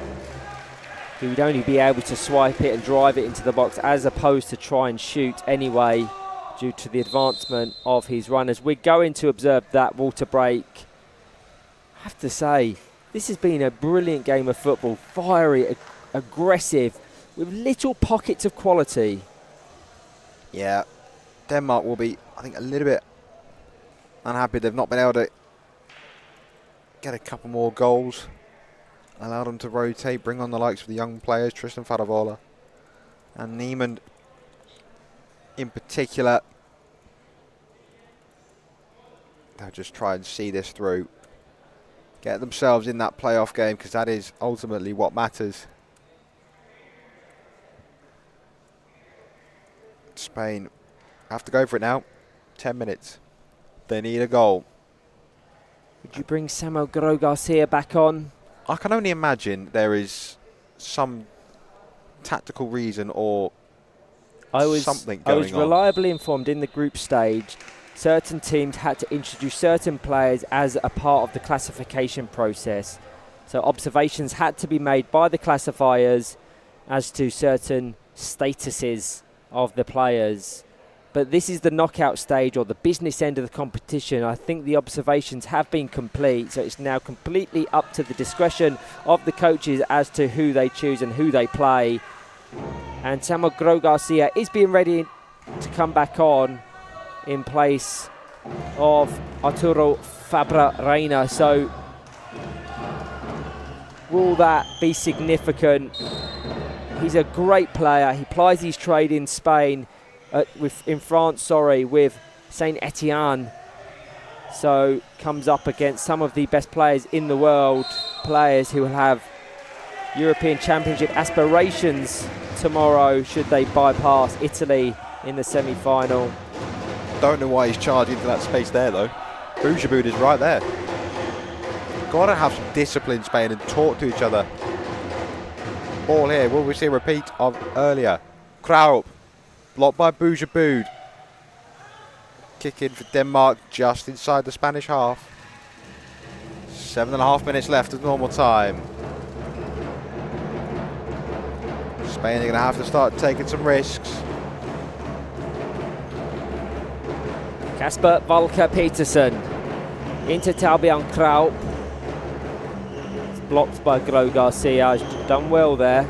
B: who would only be able to swipe it and drive it into the box as opposed to try and shoot anyway due to the advancement of his runners. We're going to observe that water break. I have to say, this has been a brilliant game of football. Fiery, aggressive, with little pockets of quality.
C: Yeah, Denmark will be, I think, a little bit unhappy they've not been able to get a couple more goals. Allow them to rotate, bring on the likes of the young players, Tristan Faravola and Neiman in particular. They'll just try and see this through. Get themselves in that playoff game, because that is ultimately what matters. Spain have to go for it now. 10 minutes. They need a goal.
B: Would you bring Samuel Gro Garcia back on?
C: I can only imagine there is some tactical reason or something going on.
B: I was reliably informed in the group stage certain teams had to introduce certain players as a part of the classification process. So observations had to be made by the classifiers as to certain statuses of the players. But this is the knockout stage, or the business end of the competition. I think the observations have been complete, so it's now completely up to the discretion of the coaches as to who they choose and who they play. And Samuel Gro Garcia is being ready to come back on in place of Arturo Fabra Reina. So will that be significant? He's a great player. He plies his trade in Spain, in France, with Saint Etienne. So comes up against some of the best players in the world, players who will have European Championship aspirations tomorrow should they bypass Italy in the semi-final.
C: Don't know why he's charging into that space there, though. Boujabud is right there. Got to have some discipline, Spain, and talk to each other. Ball here. Will we see a repeat of earlier? Kraup, blocked by Boujabud. Kick in for Denmark just inside the Spanish half. 7.5 minutes left of normal time. Spain are going to have to start taking some risks.
B: Kasper Volker Peterson into Torbjørn Kraup. It's blocked by Gro Garcia. He's done well there.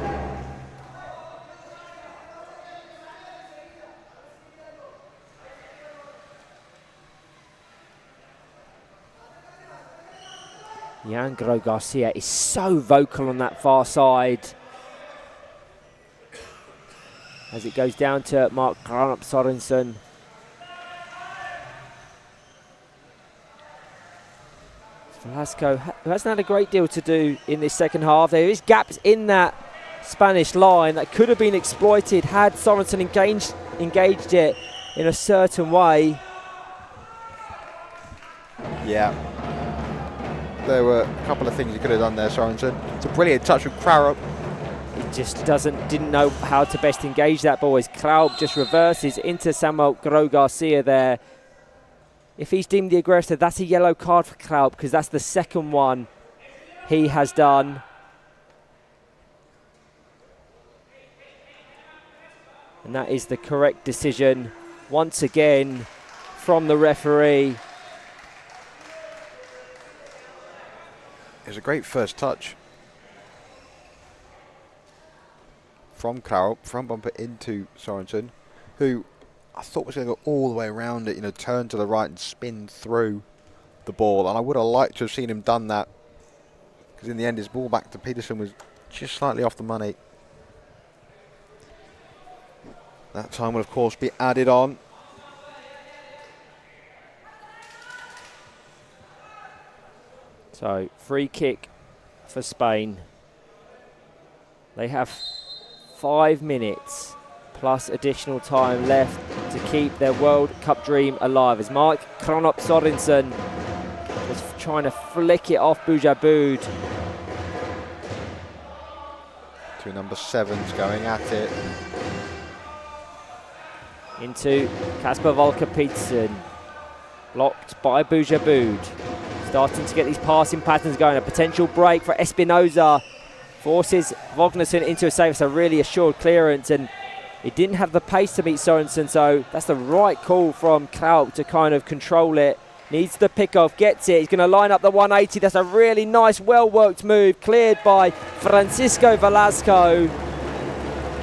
B: Jan Gro Garcia is so vocal on that far side. as it goes down to Mark Sorensen. Velasco, who hasn't had a great deal to do in this second half. There is gaps in that Spanish line that could have been exploited had Sorensen engaged it in a certain way.
C: Yeah. There were a couple of things he could have done there, Sorensen. It's a brilliant touch from Krarup.
B: He just didn't know how to best engage that ball as Kraub just reverses into Samuel Garcia there. If he's deemed the aggressor, that's a yellow card for Kraub because that's the second one he has done. And that is the correct decision once again from the referee.
C: It was a great first touch from Krarup, front bumper into Sorensen, who I thought was going to go all the way around it, you know, turn to the right and spin through the ball. And I would have liked to have seen him done that because in the end his ball back to Peterson was just slightly off the money. That time will of course be added on.
B: So free kick for Spain. They have 5 minutes plus additional time left to keep their World Cup dream alive. As Mark Kronop Sorensen was trying to flick it off Bujabud.
C: Two number 7s going at it.
B: Into Kasper Volker Petersen. Blocked by Bujabud. Starting to get these passing patterns going. A potential break for Espinoza. Forces Vognerson into a save. It's a really assured clearance, and he didn't have the pace to meet Sorensen, so that's the right call from Kraut to kind of control it. Needs the pick-off, gets it. He's going to line up the 180. That's a really nice, well-worked move. Cleared by Francisco Velasco.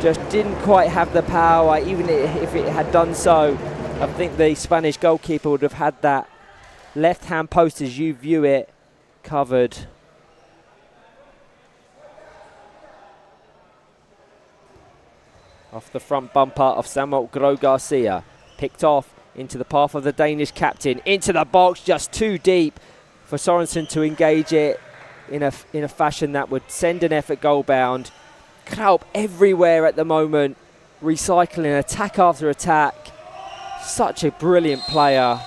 B: Just didn't quite have the power, even if it had done so. I think the Spanish goalkeeper would have had that left-hand post, as you view it, covered. Off the front bumper of Samuel Gro Garcia. Picked off into the path of the Danish captain. Into the box, just too deep for Sorensen to engage it in a fashion that would send an effort goal bound. Kraup everywhere at the moment, recycling attack after attack. Such a brilliant player.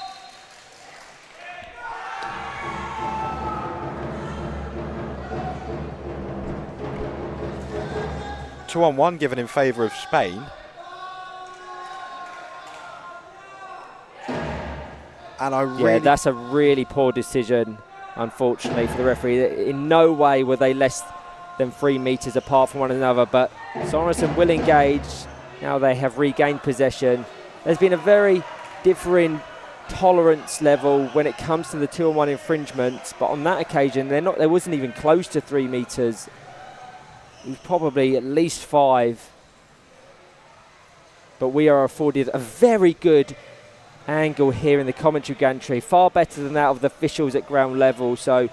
C: Two-on-one given in favour of Spain. And
B: Yeah, that's a really poor decision, unfortunately, for the referee. In no way were they less than 3 metres apart from one another, but Sorensen will engage. Now they have regained possession. There's been a very differing tolerance level when it comes to the 2-on-1 infringements, but on that occasion, there wasn't even close to 3 metres. It was probably at least 5. But we are afforded a very good angle here in the commentary gantry, far better than that of the officials at ground level, so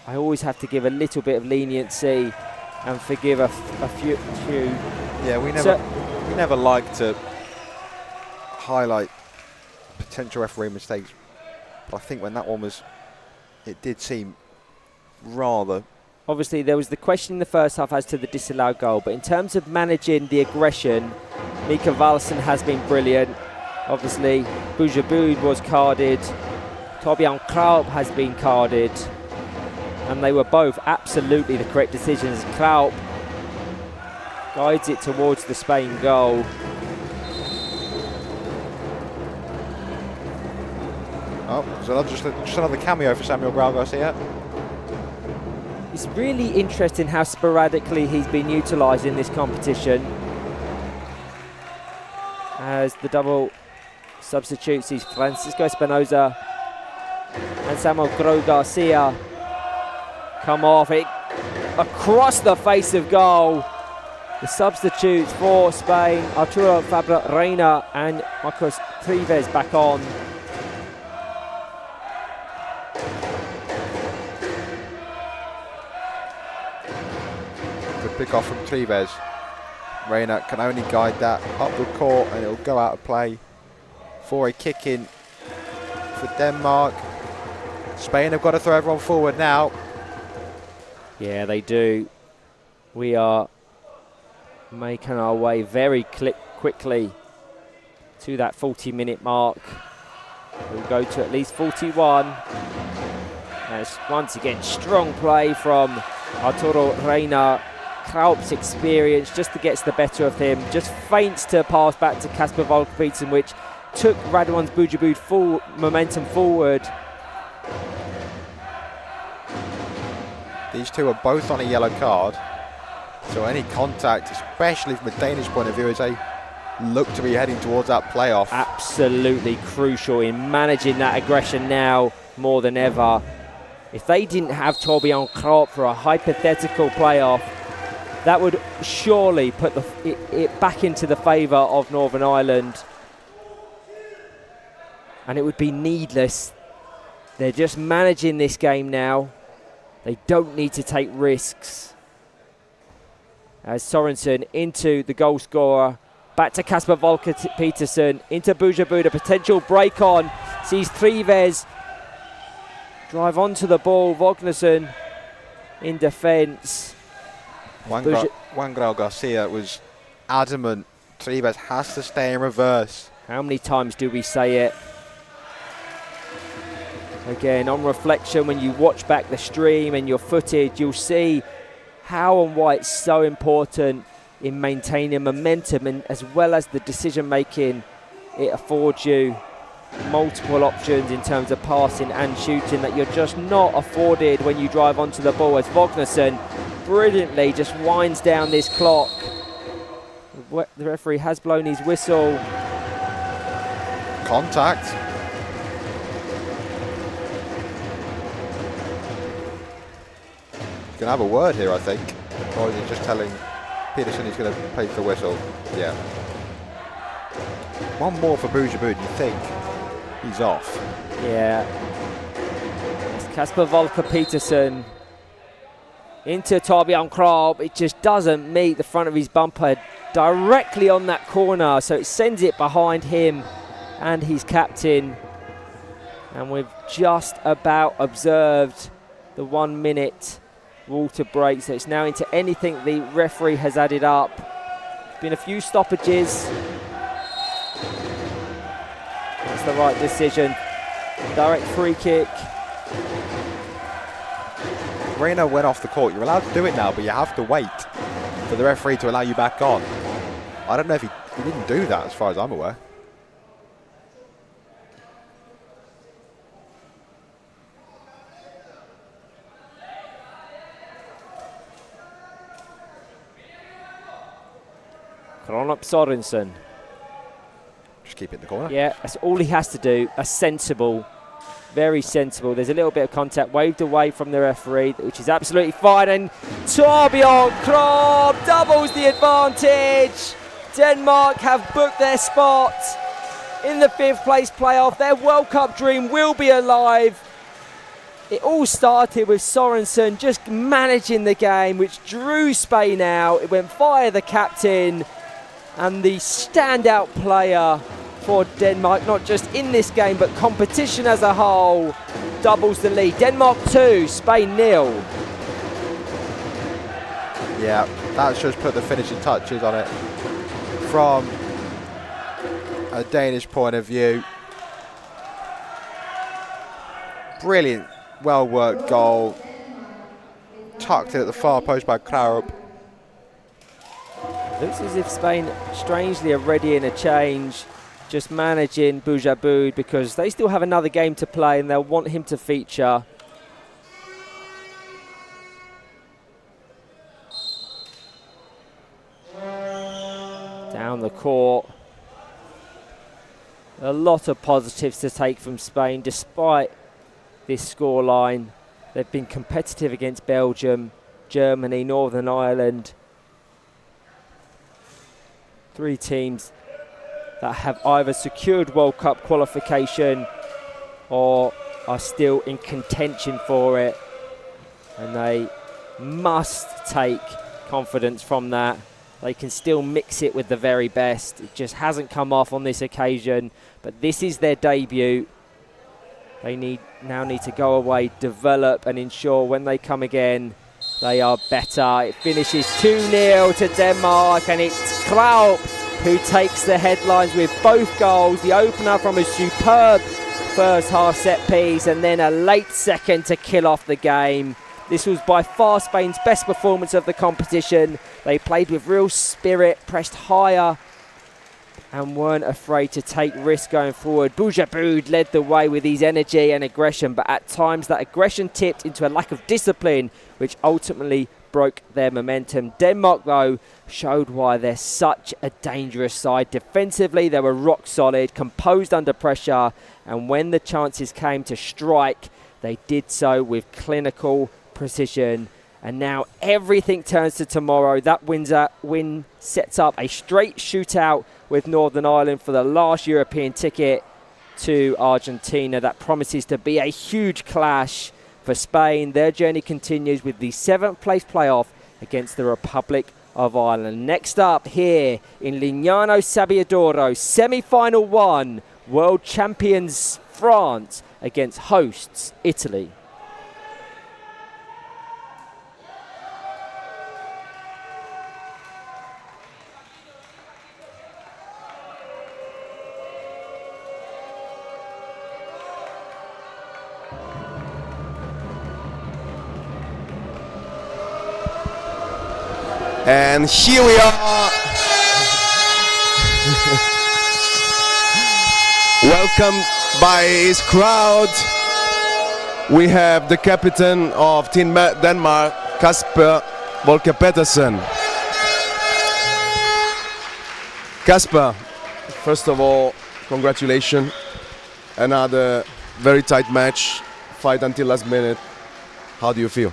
B: I always have to give a little bit of leniency and forgive a few.
C: Yeah, we never like to highlight potential referee mistakes, but I think when that one was, it did seem rather.
B: Obviously, there was the question in the first half as to the disallowed goal, but in terms of managing the aggression, Mika Wallson has been brilliant. Obviously, Bujabud was carded, Torbjörn Kraup has been carded, and they were both absolutely the correct decisions. Kraup guides it towards the Spain goal.
C: Oh, so just another cameo for Samuel Grau Garcia.
B: It's really interesting how sporadically he's been utilised in this competition. As the double substitutes, he's Francisco Espinoza and Samuel Gro Garcia come off it across the face of goal. The substitutes for Spain, Arturo Fabra Reina and Marcos Trives back on.
C: Good pick off from Trives. Reina can only guide that up the court and it'll go out of play for a kick in for Denmark. Spain have got to throw everyone forward now.
B: Yeah, they do. We are making our way very quickly to that 40-minute mark. We'll go to at least 41. As once again, strong play from Arturo Reina. Kraup's experience just gets the better of him. Just feints to pass back to Kasper Volker-Petersen, which took Radwan's Bujabud full momentum forward.
C: These two are both on a yellow card. So any contact, especially from a Danish point of view, as they look to be heading towards that playoff.
B: Absolutely crucial in managing that aggression now more than ever. If they didn't have Torbjørn Krop for a hypothetical playoff, that would surely put it back into the favour of Northern Ireland. And it would be needless. They're just managing this game now. They don't need to take risks. As Sorensen into the goal scorer. Back to Kasper Volker-Petersen. Into Bujabud. A potential break on. Sees Trives drive onto the ball. Vognersen in defence.
C: Juan Grau Garcia was adamant. Trives has to stay in reverse.
B: How many times do we say it? Again, on reflection, when you watch back the stream and your footage, you'll see how and why it's so important in maintaining momentum, and as well as the decision making, it affords you multiple options in terms of passing and shooting that you're just not afforded when you drive onto the ball, as Vognersen brilliantly just winds down this clock. The referee has blown his whistle.
C: Contact. Going to have a word here, I think. Or is he just telling Peterson he's going to place the whistle? Yeah. One more for Bujabud, you think he's off.
B: Yeah. It's Kasper Volker-Petersen into Torbjørn Krop. It just doesn't meet the front of his bumper directly on that corner, so it sends it behind him and his captain. And we've just about observed the 1 minute water break, so it's now into anything the referee has added up. There's been a few stoppages. That's the right decision. Direct free kick.
C: Reina went off the court. You're allowed to do it now, but you have to wait for the referee to allow you back on. I don't know if he didn't do that, as far as I'm aware.
B: Kronop Sorensen.
C: Just keep it in the corner.
B: Yeah, that's all he has to do. A sensible, very sensible. There's a little bit of contact waved away from the referee, which is absolutely fine. And Torbjørn Krop doubles the advantage. Denmark have booked their spot in the 5th place playoff. Their World Cup dream will be alive. It all started with Sorensen just managing the game, which drew Spain out. It went via the captain. And the standout player for Denmark, not just in this game, but competition as a whole, doubles the lead. Denmark 2, Spain 0.
C: Yeah, that's just put the finishing touches on it. From a Danish point of view, brilliant, well-worked goal. Tucked in at the far post by Klaurup.
B: Looks as if Spain strangely are ready in a change, just managing Bujabud because they still have another game to play and they'll want him to feature. Down the court. A lot of positives to take from Spain despite this scoreline. They've been competitive against Belgium, Germany, Northern Ireland. 3 teams that have either secured World Cup qualification or are still in contention for it. And they must take confidence from that. they can still mix it with the very best. It just hasn't come off on this occasion, but this is their debut. They now need to go away, develop, and ensure when they come again, they are better. It finishes 2-0 to Denmark, and it's Klaup who takes the headlines with both goals. The opener from a superb first half set piece, and then a late second to kill off the game. This was by far Spain's best performance of the competition. They played with real spirit, pressed higher, and weren't afraid to take risks going forward. Boujabud led the way with his energy and aggression, but at times that aggression tipped into a lack of discipline, which ultimately broke their momentum. Denmark, though, showed why they're such a dangerous side. Defensively, they were rock solid, composed under pressure, and when the chances came to strike, they did so with clinical precision. And now everything turns to tomorrow. That win sets up a straight shootout with Northern Ireland for the last European ticket to Argentina. That promises to be a huge clash for Spain. Their journey continues with the 7th place playoff against the Republic of Ireland. Next up here in Lignano Sabbiadoro, semi-final 1, world champions France against hosts Italy.
A: And here we are. Welcomed by his crowd. We have the captain of Team Denmark, Kasper Volker Petersen. Kasper, first of all, congratulations. Another very tight match, fight until last minute. How do you feel?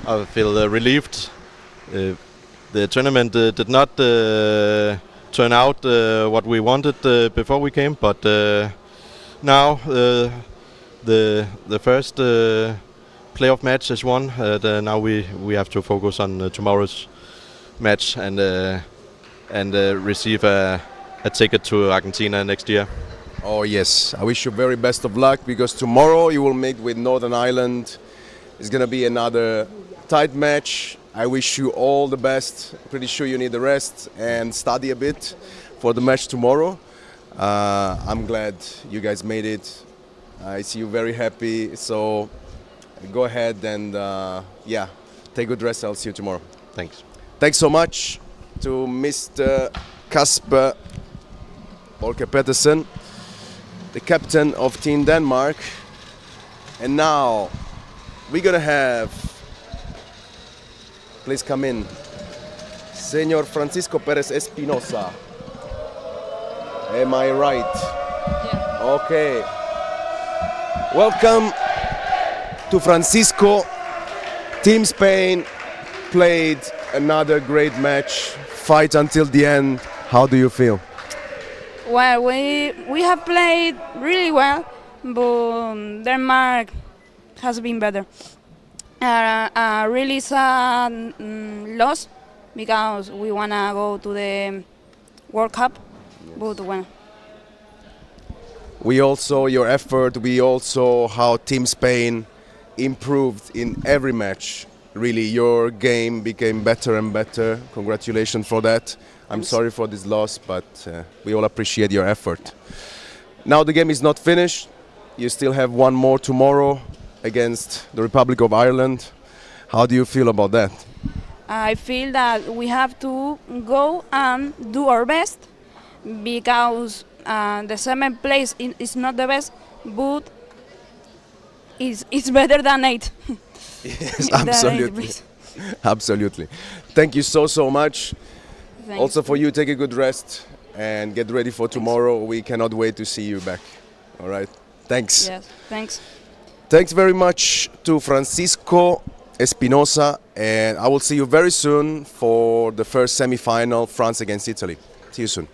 D: I feel relieved. The tournament did not turn out what we wanted before we came, but now the first playoff match is won. Now we have to focus on tomorrow's match and receive a ticket to Argentina next year.
A: Oh yes, I wish you very best of luck, because tomorrow you will meet with Northern Ireland. It's gonna be another tight match. I wish you all the best. Pretty sure you need the rest and study a bit for the match tomorrow. I'm glad you guys made it. I see you very happy. So go ahead and yeah, take good rest. I'll see you tomorrow.
D: Thanks.
A: Thanks so much to Mr. Kasper Volker Petersen, the captain of Team Denmark. And now we're gonna have, please come in, Senor Francisco Perez Espinosa. Am I right?
E: Yeah.
A: Okay. Welcome to Francisco. Team Spain played another great match, fight until the end. How do you feel?
E: Well, we have played really well, but Denmark has been better. Really sad loss, because we wanna go to the World Cup, but well.
A: We also your effort. We also how Team Spain improved in every match. Really, your game became better and better. Congratulations for that. I'm sorry for this loss, but we all appreciate your effort. Now the game is not finished. You still have one more tomorrow against the Republic of Ireland. How do you feel about that?
E: I feel that we have to go and do our best, because the 7th place is not the best, but it's better than 8.
A: Yes, absolutely. Absolutely. Thank you so much.
E: Thanks.
A: Also for you, take a good rest and get ready for tomorrow. We cannot wait to see you back. All right. Thanks.
E: Yes, thanks.
A: Thanks very much to Francisco Espinosa, and I will see you very soon for the first semi-final, France against Italy. See you soon.